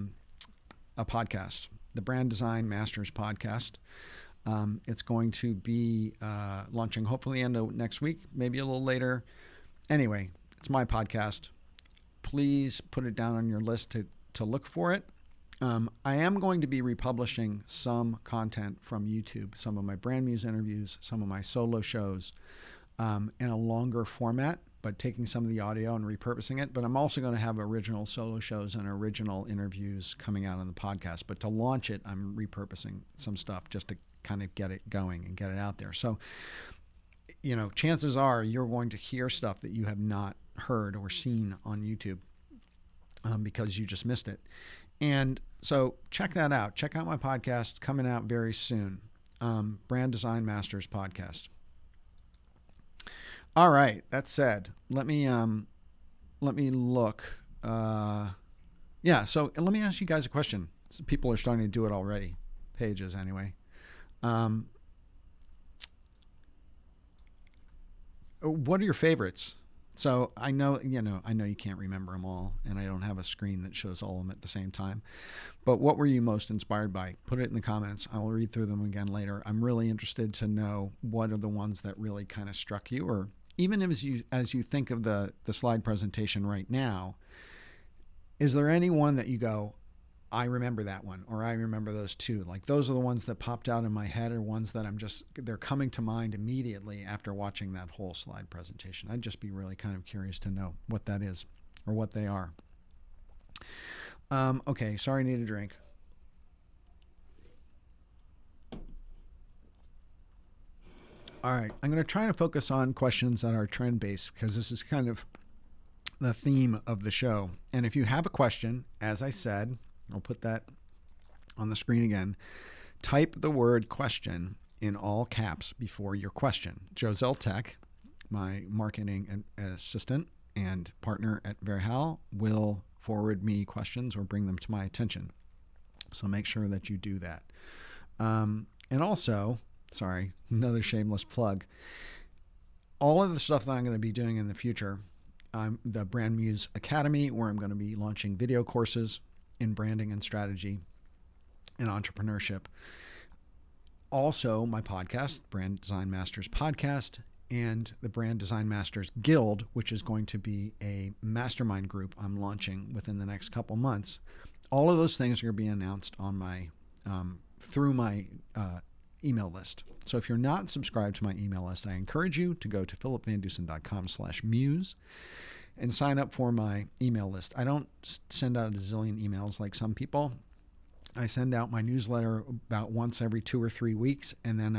podcast, the Brand Design Masters podcast. It's going to be launching hopefully end of next week, maybe a little later. Anyway, it's my podcast. Please put it down on your list to look for it. I am going to be republishing some content from YouTube, some of my Brand Muse interviews, some of my solo shows in a longer format, but taking some of the audio and repurposing it. But I'm also going to have original solo shows and original interviews coming out on the podcast. But to launch it, I'm repurposing some stuff just to kind of get it going and get it out there. So, chances are you're going to hear stuff that you have not heard or seen on YouTube because you just missed it. And so check that out. Check out my podcast coming out very soon. Brand Design Masters podcast. All right. That said, let me look. So let me ask you guys a question. So people are starting to do it already. Pages anyway. What are your favorites? So I know you can't remember them all, and I don't have a screen that shows all of them at the same time. But what were you most inspired by? Put it in the comments. I will read through them again later. I'm really interested to know what are the ones that really kind of struck you, or even as you think of the slide presentation right now, is there any one that you go, I remember that one, or I remember those two? Like those are the ones that popped out in my head, or ones that they're coming to mind immediately after watching that whole slide presentation. I'd just be really kind of curious to know what that is or what they are. Okay, sorry, I need a drink. All right, I'm going to try to focus on questions that are trend-based because this is kind of the theme of the show. And if you have a question, as I said, I'll put that on the screen again. Type the word question in all caps before your question. Joselle Tech, my marketing assistant and partner at Verhal, will forward me questions or bring them to my attention. So make sure that you do that. And also, sorry, another shameless plug. All of the stuff that I'm going to be doing in the future, the Brand Muse Academy, where I'm going to be launching video courses in branding and strategy and entrepreneurship. Also, my podcast, Brand Design Masters Podcast, and the Brand Design Masters Guild, which is going to be a mastermind group I'm launching within the next couple months. All of those things are going to be announced on my through my email list. So if you're not subscribed to my email list, I encourage you to go to philipvandusen.com/muse and sign up for my email list. I don't send out a zillion emails like some people. I send out my newsletter about once every 2 or 3 weeks, and then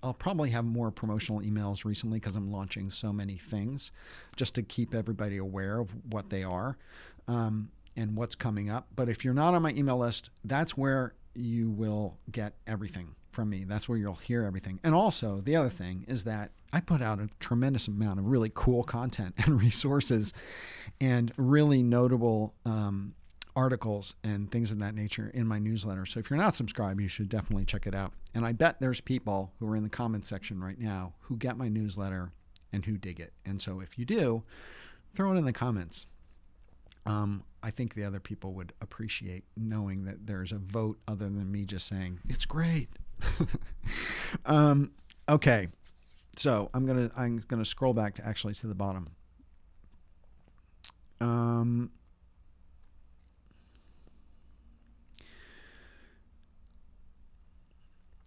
I'll probably have more promotional emails recently because I'm launching so many things just to keep everybody aware of what they are and what's coming up. But if you're not on my email list, that's where you will get everything from me. That's where you'll hear everything. And also, the other thing is that I put out a tremendous amount of really cool content and resources and really notable articles and things of that nature in my newsletter. So if you're not subscribed, you should definitely check it out. And I bet there's people who are in the comment section right now who get my newsletter and who dig it. And so if you do, throw it in the comments. I think the other people would appreciate knowing that there's a vote other than me just saying, it's great. Okay. So I'm gonna scroll back to the bottom.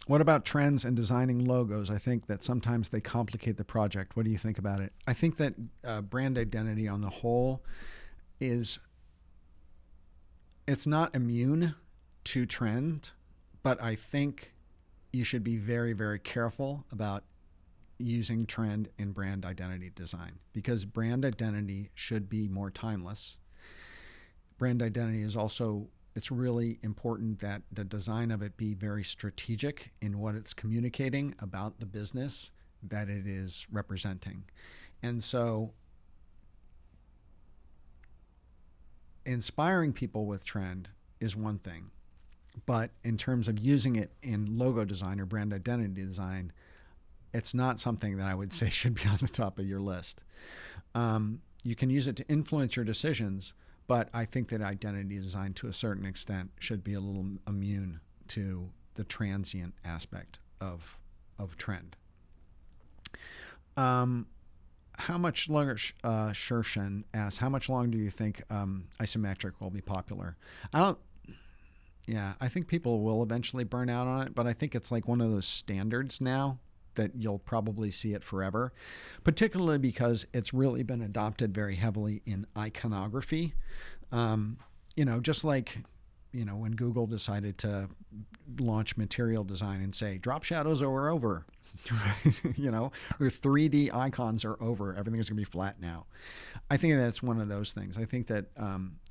What about trends and designing logos? I think that sometimes they complicate the project. What do you think about it? I think that brand identity on the whole it's not immune to trend, but I think you should be very, very careful about using trend in brand identity design, because brand identity should be more timeless. Brand identity is also, it's really important that the design of it be very strategic in what it's communicating about the business that it is representing. And so inspiring people with trend is one thing, but in terms of using it in logo design or brand identity design, it's not something that I would say should be on the top of your list. You can use it to influence your decisions, but I think that identity design to a certain extent should be a little immune to the transient aspect of trend. How much longer, Shershen asks, how much longer do you think isometric will be popular? I think people will eventually burn out on it, but I think it's like one of those standards now that you'll probably see it forever, particularly because it's really been adopted very heavily in iconography. Just like, when Google decided to launch material design and say, drop shadows are over, right? Or 3D icons are over. Everything's going to be flat now. I think that's one of those things. I think that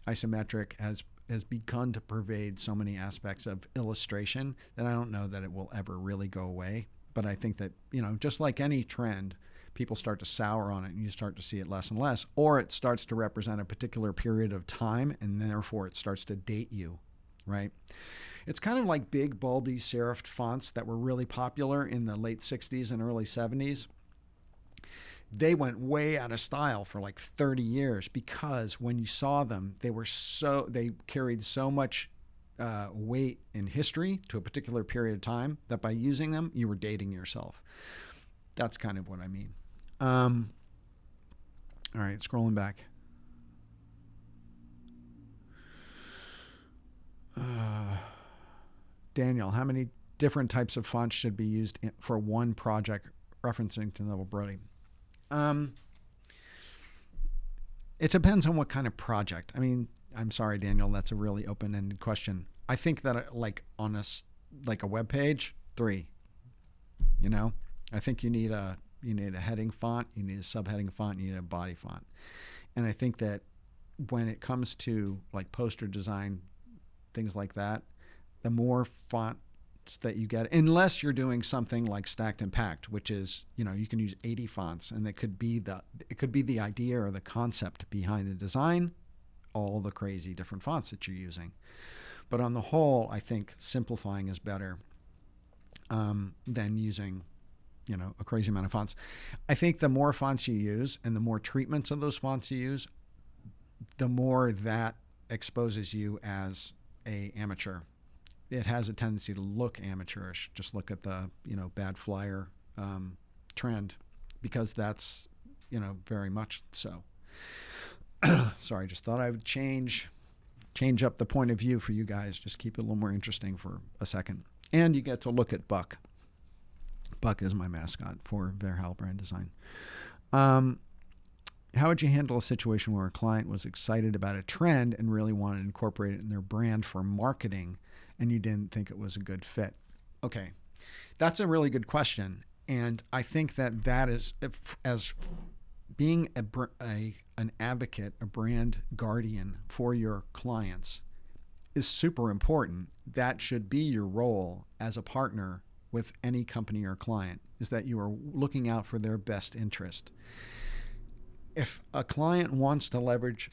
isometric has begun to pervade so many aspects of illustration that I don't know that it will ever really go away. But I think that, just like any trend, people start to sour on it and you start to see it less and less, or it starts to represent a particular period of time and therefore it starts to date you, right? It's kind of like big, bulby, serifed fonts that were really popular in the late 60s and early 70s. They went way out of style for like 30 years because when you saw them, they carried so much weight in history to a particular period of time that by using them, you were dating yourself. That's kind of what I mean. All right, scrolling back. Daniel, how many different types of fonts should be used for one project, referencing to Neville Brody? It depends on what kind of project. I mean, I'm sorry, Daniel, that's a really open-ended question. I think that on a web page, 3. I think you need a heading font, you need a subheading font, you need a body font. And I think that when it comes to like poster design, things like that, the more fonts that you get, unless you're doing something like stacked and packed, which is, you can use 80 fonts and it could be the idea or the concept behind the design all the crazy different fonts that you're using. But on the whole, I think simplifying is better than using, a crazy amount of fonts. I think the more fonts you use and the more treatments of those fonts you use, the more that exposes you as a amateur. It has a tendency to look amateurish. Just look at the, bad flyer trend, because that's, very much so. Sorry, just thought I would change up the point of view for you guys. Just keep it a little more interesting for a second. And you get to look at Buck. Buck is my mascot for Verhaal Brand Design. How would you handle a situation where a client was excited about a trend and really wanted to incorporate it in their brand for marketing, and you didn't think it was a good fit? Okay, that's a really good question. And I think that is, as being an advocate, a brand guardian for your clients, is super important. That should be your role as a partner with any company or client, is that you are looking out for their best interest. If a client wants to leverage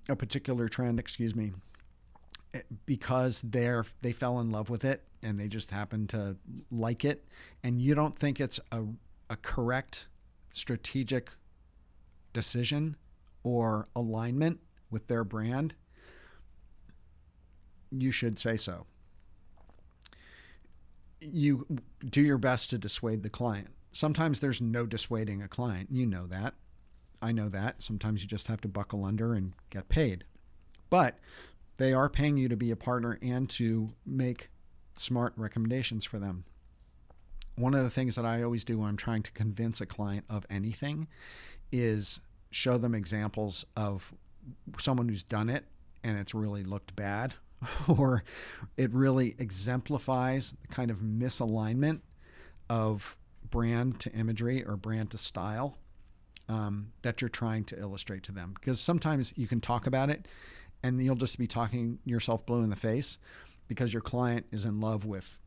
a particular trend, because they fell in love with it and they just happen to like it, and you don't think it's a correct strategic decision or alignment with their brand, you should say so. You do your best to dissuade the client. Sometimes there's no dissuading a client. You know that. I know that. Sometimes you just have to buckle under and get paid. But they are paying you to be a partner and to make smart recommendations for them. One of the things that I always do when I'm trying to convince a client of anything is show them examples of someone who's done it and it's really looked bad, or it really exemplifies the kind of misalignment of brand to imagery or brand to style that you're trying to illustrate to them. Because sometimes you can talk about it and you'll just be talking yourself blue in the face because your client is in love with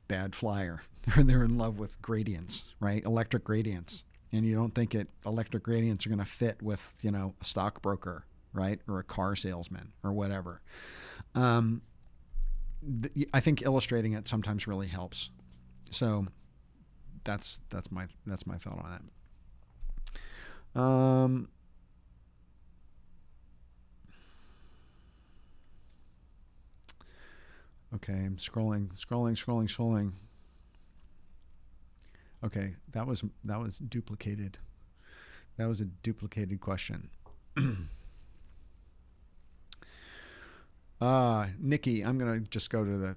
bad flyer or they're in love with gradients, right? Electric gradients. And you don't think electric gradients are going to fit with, a stockbroker, right? Or a car salesman or whatever. I think illustrating it sometimes really helps. So that's my thought on that. Okay, I'm scrolling. Okay, that was duplicated. That was a duplicated question. Nikki, I'm going to just go to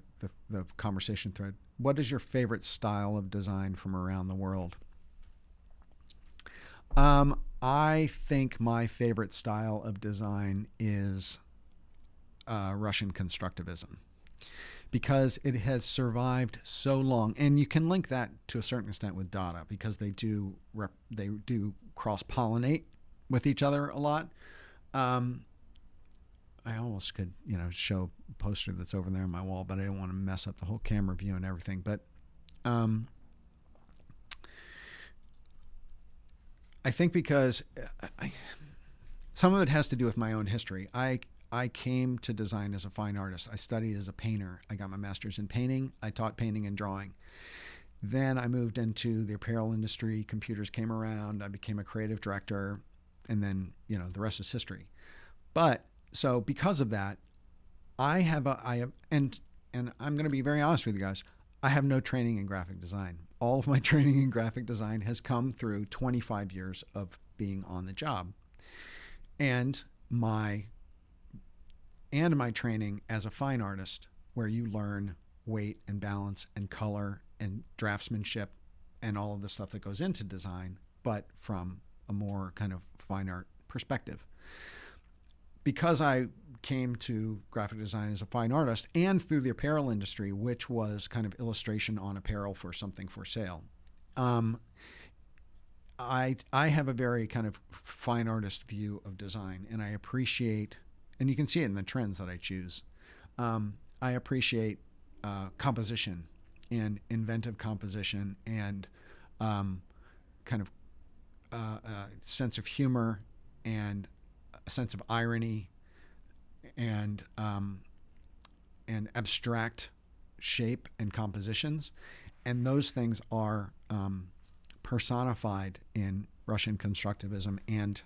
the conversation thread. What is your favorite style of design from around the world? I think my favorite style of design is Russian constructivism, because it has survived so long, and you can link that to a certain extent with Dada, because they do cross-pollinate with each other a lot. I almost could, show a poster that's over there on my wall, but I don't want to mess up the whole camera view and everything. But I think because some of it has to do with my own history. I came to design as a fine artist. I studied as a painter. I got my master's in painting. I taught painting and drawing. Then I moved into the apparel industry. Computers came around. I became a creative director. And then, the rest is history. But so because of that, and I'm going to be very honest with you guys, I have no training in graphic design. All of my training in graphic design has come through 25 years of being on the job. And my training as a fine artist, where you learn weight and balance and color and draftsmanship and all of the stuff that goes into design, but from a more kind of fine art perspective. Because I came to graphic design as a fine artist and through the apparel industry, which was kind of illustration on apparel for something for sale, I have a very kind of fine artist view of design, and I appreciate, and you can see it in the trends that I choose. I appreciate composition and inventive composition and kind of a sense of humor and a sense of irony and abstract shape and compositions, and those things are personified in Russian constructivism and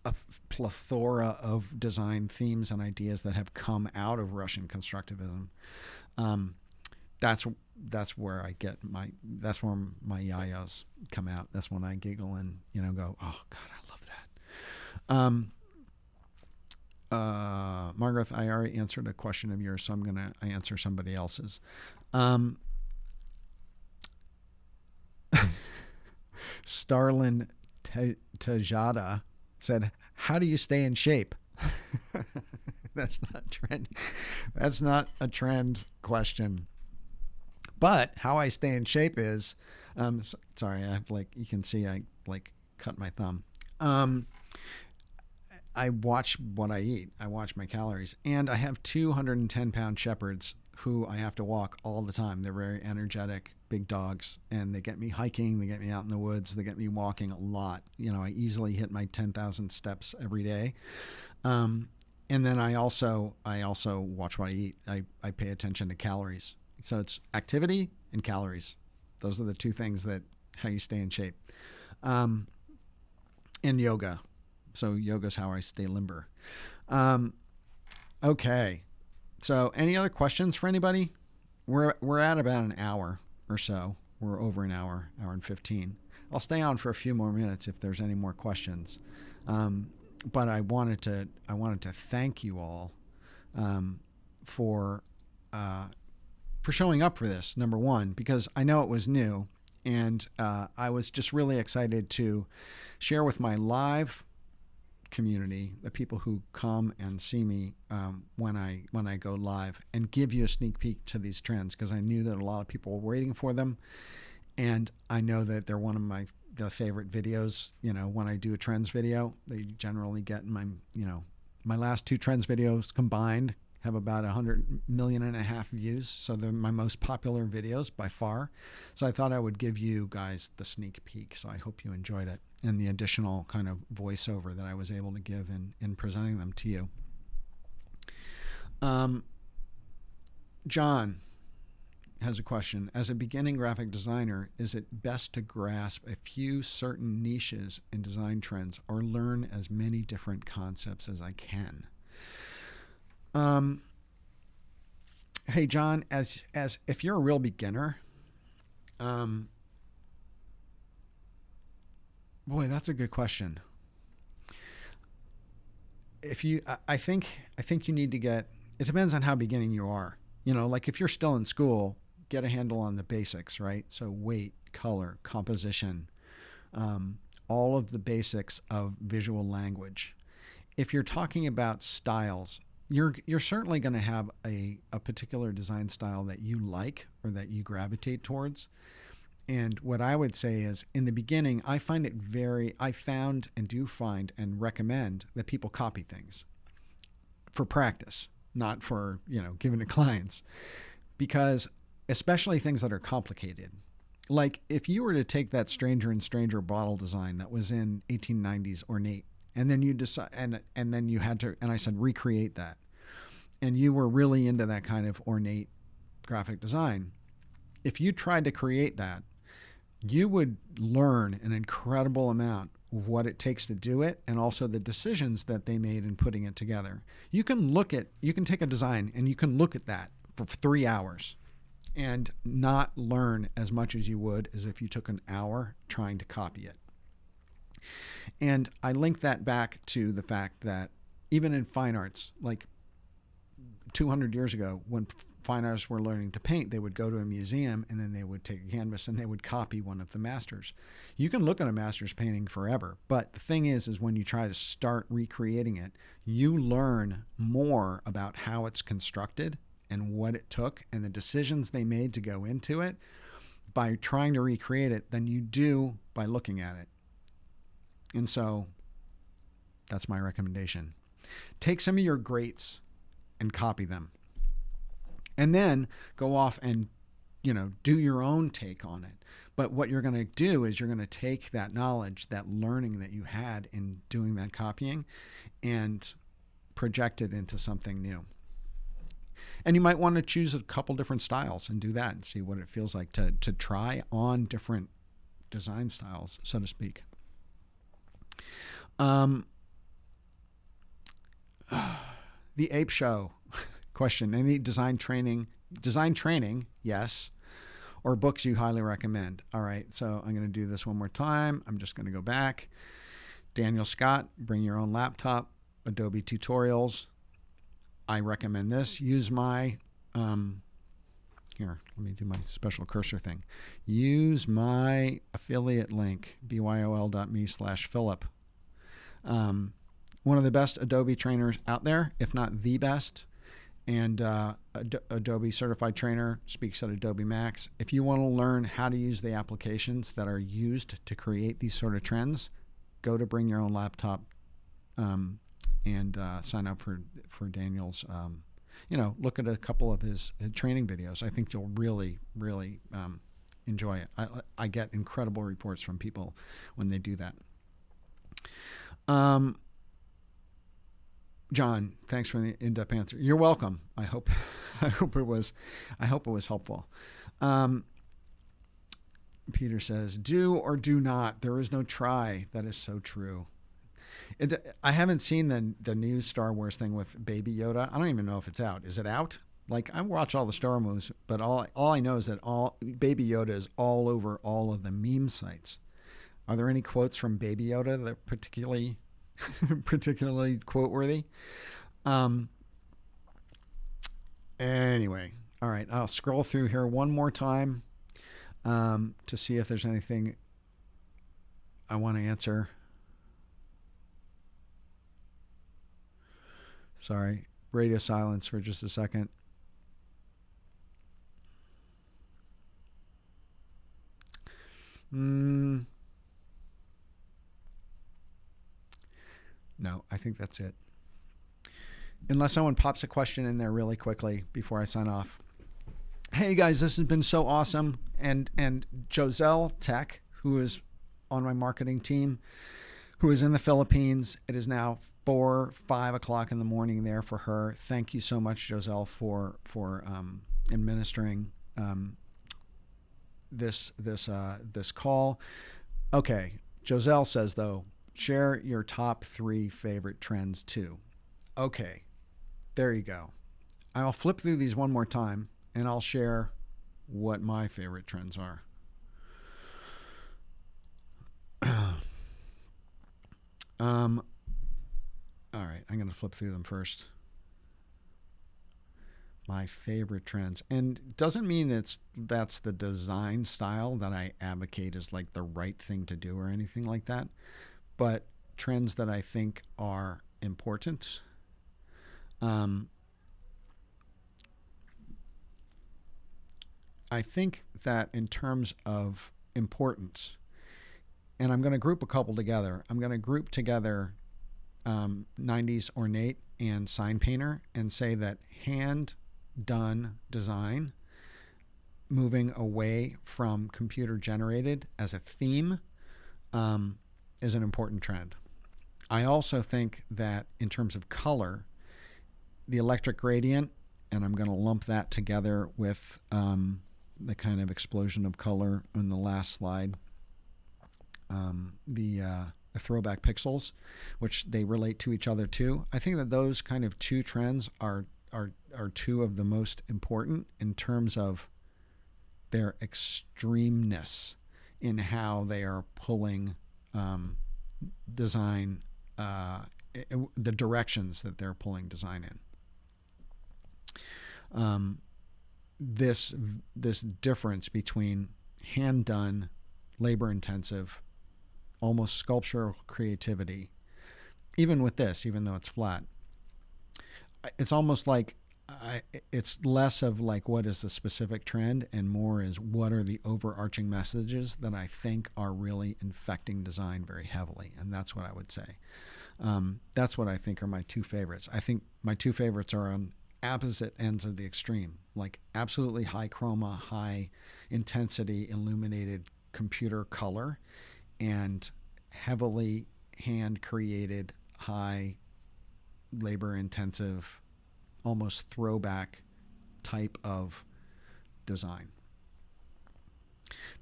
a plethora of design themes and ideas that have come out of Russian constructivism. That's where I get that's where my yayas come out. That's when I giggle and go, oh God, I love that. Margaret, I already answered a question of yours, so I'm gonna answer somebody else's. Starlin Tajada said, "How do you stay in shape?" That's not trend. That's not a trend question. But how I stay in shape is, sorry, I have you can see I cut my thumb. I watch what I eat. I watch my calories, and I have 210-pound shepherds who I have to walk all the time. They're very energetic, big dogs, and they get me hiking. They get me out in the woods. They get me walking a lot. I easily hit my 10,000 steps every day. And then I also watch what I eat. I pay attention to calories. So it's activity and calories. Those are the two things that how you stay in shape. And yoga. So yoga's how I stay limber. Okay. So any other questions for anybody? We're at about an hour or so. We're over an hour and 15. I'll stay on for a few more minutes if there's any more questions. But I wanted to thank you all for showing up for this, number one, because I know it was new, and I was just really excited to share with my live community, the people who come and see me when I go live, and give you a sneak peek to these trends, because I knew that a lot of people were waiting for them, and I know that they're one of the favorite videos. When I do a trends video, they generally get my last two trends videos combined have about 100.5 million views, so they're my most popular videos by far. So I thought I would give you guys the sneak peek, so I hope you enjoyed it, and the additional kind of voiceover that I was able to give in presenting them to you. John has a question. As a beginning graphic designer, is it best to grasp a few certain niches in design trends, or learn as many different concepts as I can? Hey John, as if you're a real beginner, boy, that's a good question. I think you need to get. It depends on how beginning you are. Like if you're still in school, get a handle on the basics, right? So weight, color, composition, all of the basics of visual language. If you're talking about styles, you're certainly going to have a particular design style that you like or that you gravitate towards. And what I would say is, in the beginning, I found and do find and recommend that people copy things for practice, not for, giving to clients, because especially things that are complicated. Like if you were to take that Stranger and Stranger bottle design that was in 1890s ornate, and then you decide, and then you had to, and I said, recreate that. And you were really into that kind of ornate graphic design. If you tried to create that, you would learn an incredible amount of what it takes to do it, and also the decisions that they made in putting it together. You can take a design and you can look at that for 3 hours and not learn as much as you would as if you took an hour trying to copy it. And I link that back to the fact that even in fine arts, like 200 years ago, when fine artists were learning to paint, they would go to a museum and then they would take a canvas and they would copy one of the masters. You can look at a master's painting forever, but the thing is when you try to start recreating it, you learn more about how it's constructed and what it took and the decisions they made to go into it by trying to recreate it than you do by looking at it. And so that's my recommendation. Take some of your greats and copy them. And then go off and, do your own take on it. But what you're going to do is you're going to take that knowledge, that learning that you had in doing that copying, and project it into something new. And you might want to choose a couple different styles and do that and see what it feels like to try on different design styles, so to speak. The Ape Show question: any design training, yes, or books you highly recommend? All right, so I'm going to do this one more time. I'm just going to go back. Daniel Scott, Bring Your Own Laptop, Adobe Tutorials. I recommend this. Use my, here, let me do my special cursor thing. Use my affiliate link, byol.me/Philip. One of the best Adobe trainers out there, if not the best, and Adobe certified trainer, speaks at Adobe Max. If you want to learn how to use the applications that are used to create these sort of trends, go to Bring Your Own Laptop and sign up for Daniel's. Look at a couple of his training videos. I think you'll really, really enjoy it. I get incredible reports from people when they do that. John, thanks for the in-depth answer. You're welcome. I hope it was helpful. Peter says, do or do not. There is no try. That is so true. I haven't seen the new Star Wars thing with Baby Yoda. I don't even know if it's out. Is it out? Like, I watch all the Star Wars, but all I know is that Baby Yoda is all over all of the meme sites. Are there any quotes from Baby Yoda that are particularly quote-worthy? Anyway, all right. I'll scroll through here one more time to see if there's anything I want to answer. Sorry, radio silence for just a second. No, I think that's it. Unless someone pops a question in there really quickly before I sign off. Hey guys, this has been so awesome. And Joselle Tech, who is on my marketing team, who is in the Philippines. It is now 4-5 o'clock in the morning there for her. Thank you so much, Joselle, for administering this call. Okay, Joselle says though, share your top 3 favorite trends too. Okay, there you go. I'll flip through these one more time and I'll share what my favorite trends are. All right, I'm going to flip through them first. My favorite trends. And doesn't mean that's the design style that I advocate is like the right thing to do or anything like that. But trends that I think are important. I think that in terms of importance, and I'm going to group a couple together. I'm going to group together 90s ornate and sign painter and say that hand done design, moving away from computer generated as a theme, is an important trend. I also think that in terms of color, the electric gradient, and I'm going to lump that together with the kind of explosion of color on the last slide, the throwback pixels, which they relate to each other too. I think that those kind of two trends are two of the most important in terms of their extremeness in how they are pulling design, the directions that they're pulling design in. This difference between hand done, labor intensive, almost sculptural creativity, even with this, even though it's flat, it's almost like it's less of like what is the specific trend and more is what are the overarching messages that I think are really infecting design very heavily. And that's what I would say. That's what I think are my two favorites. I think my two favorites are on opposite ends of the extreme, like absolutely high chroma, high intensity illuminated computer color, and heavily hand created high labor intensive, almost throwback type of design.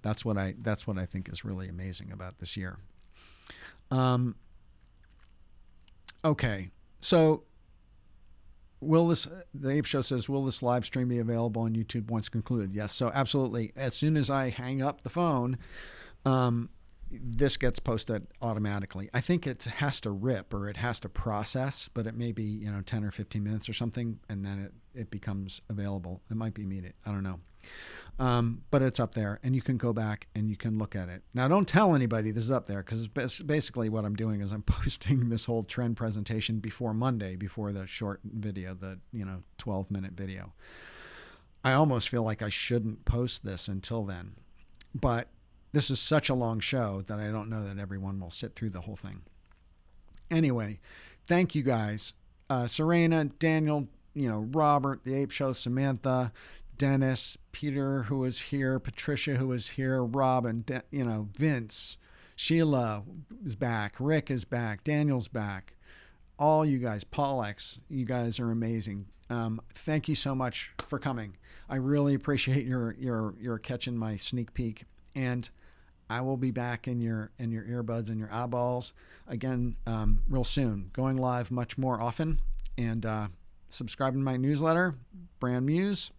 That's what I think is really amazing about this year. Okay, so the Ape Show says, will this live stream be available on YouTube once concluded? Yes, so absolutely. As soon as I hang up the phone, this gets posted automatically. I think it has to rip or it has to process, but it may be 10 or 15 minutes or something, and then it becomes available. It might be immediate. I don't know. But it's up there, and you can go back and you can look at it. Now, don't tell anybody this is up there, because basically what I'm doing is I'm posting this whole trend presentation before Monday, before the short video, the 12-minute video. I almost feel like I shouldn't post this until then, but this is such a long show that I don't know that everyone will sit through the whole thing. Anyway, thank you guys. Serena, Daniel, Robert, the Ape Show, Samantha, Dennis, Peter, who was here, Patricia, who was here, Rob, and Vince, Sheila is back, Rick is back, Daniel's back, all you guys, Paul X, you guys are amazing. Thank you so much for coming. I really appreciate your catching my sneak peek, and I will be back in your earbuds and your eyeballs again real soon, going live much more often, and subscribing to my newsletter, Brand Muse,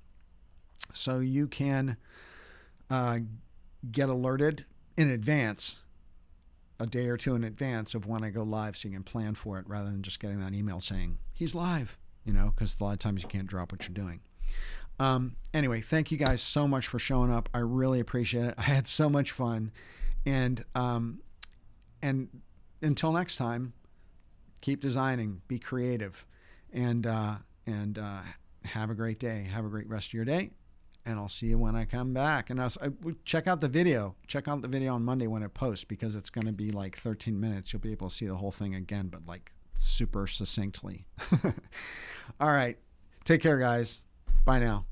so you can get alerted in advance, a day or two in advance of when I go live, so you can plan for it rather than just getting that email saying he's live, because a lot of times you can't drop what you're doing. Anyway, thank you guys so much for showing up. I really appreciate it. I had so much fun, and until next time, keep designing, be creative, and have a great day. Have a great rest of your day, and I'll see you when I come back. And check out the video. Check out the video on Monday when it posts, because it's going to be like 13 minutes. You'll be able to see the whole thing again, but like super succinctly. All right. Take care, guys. Bye now.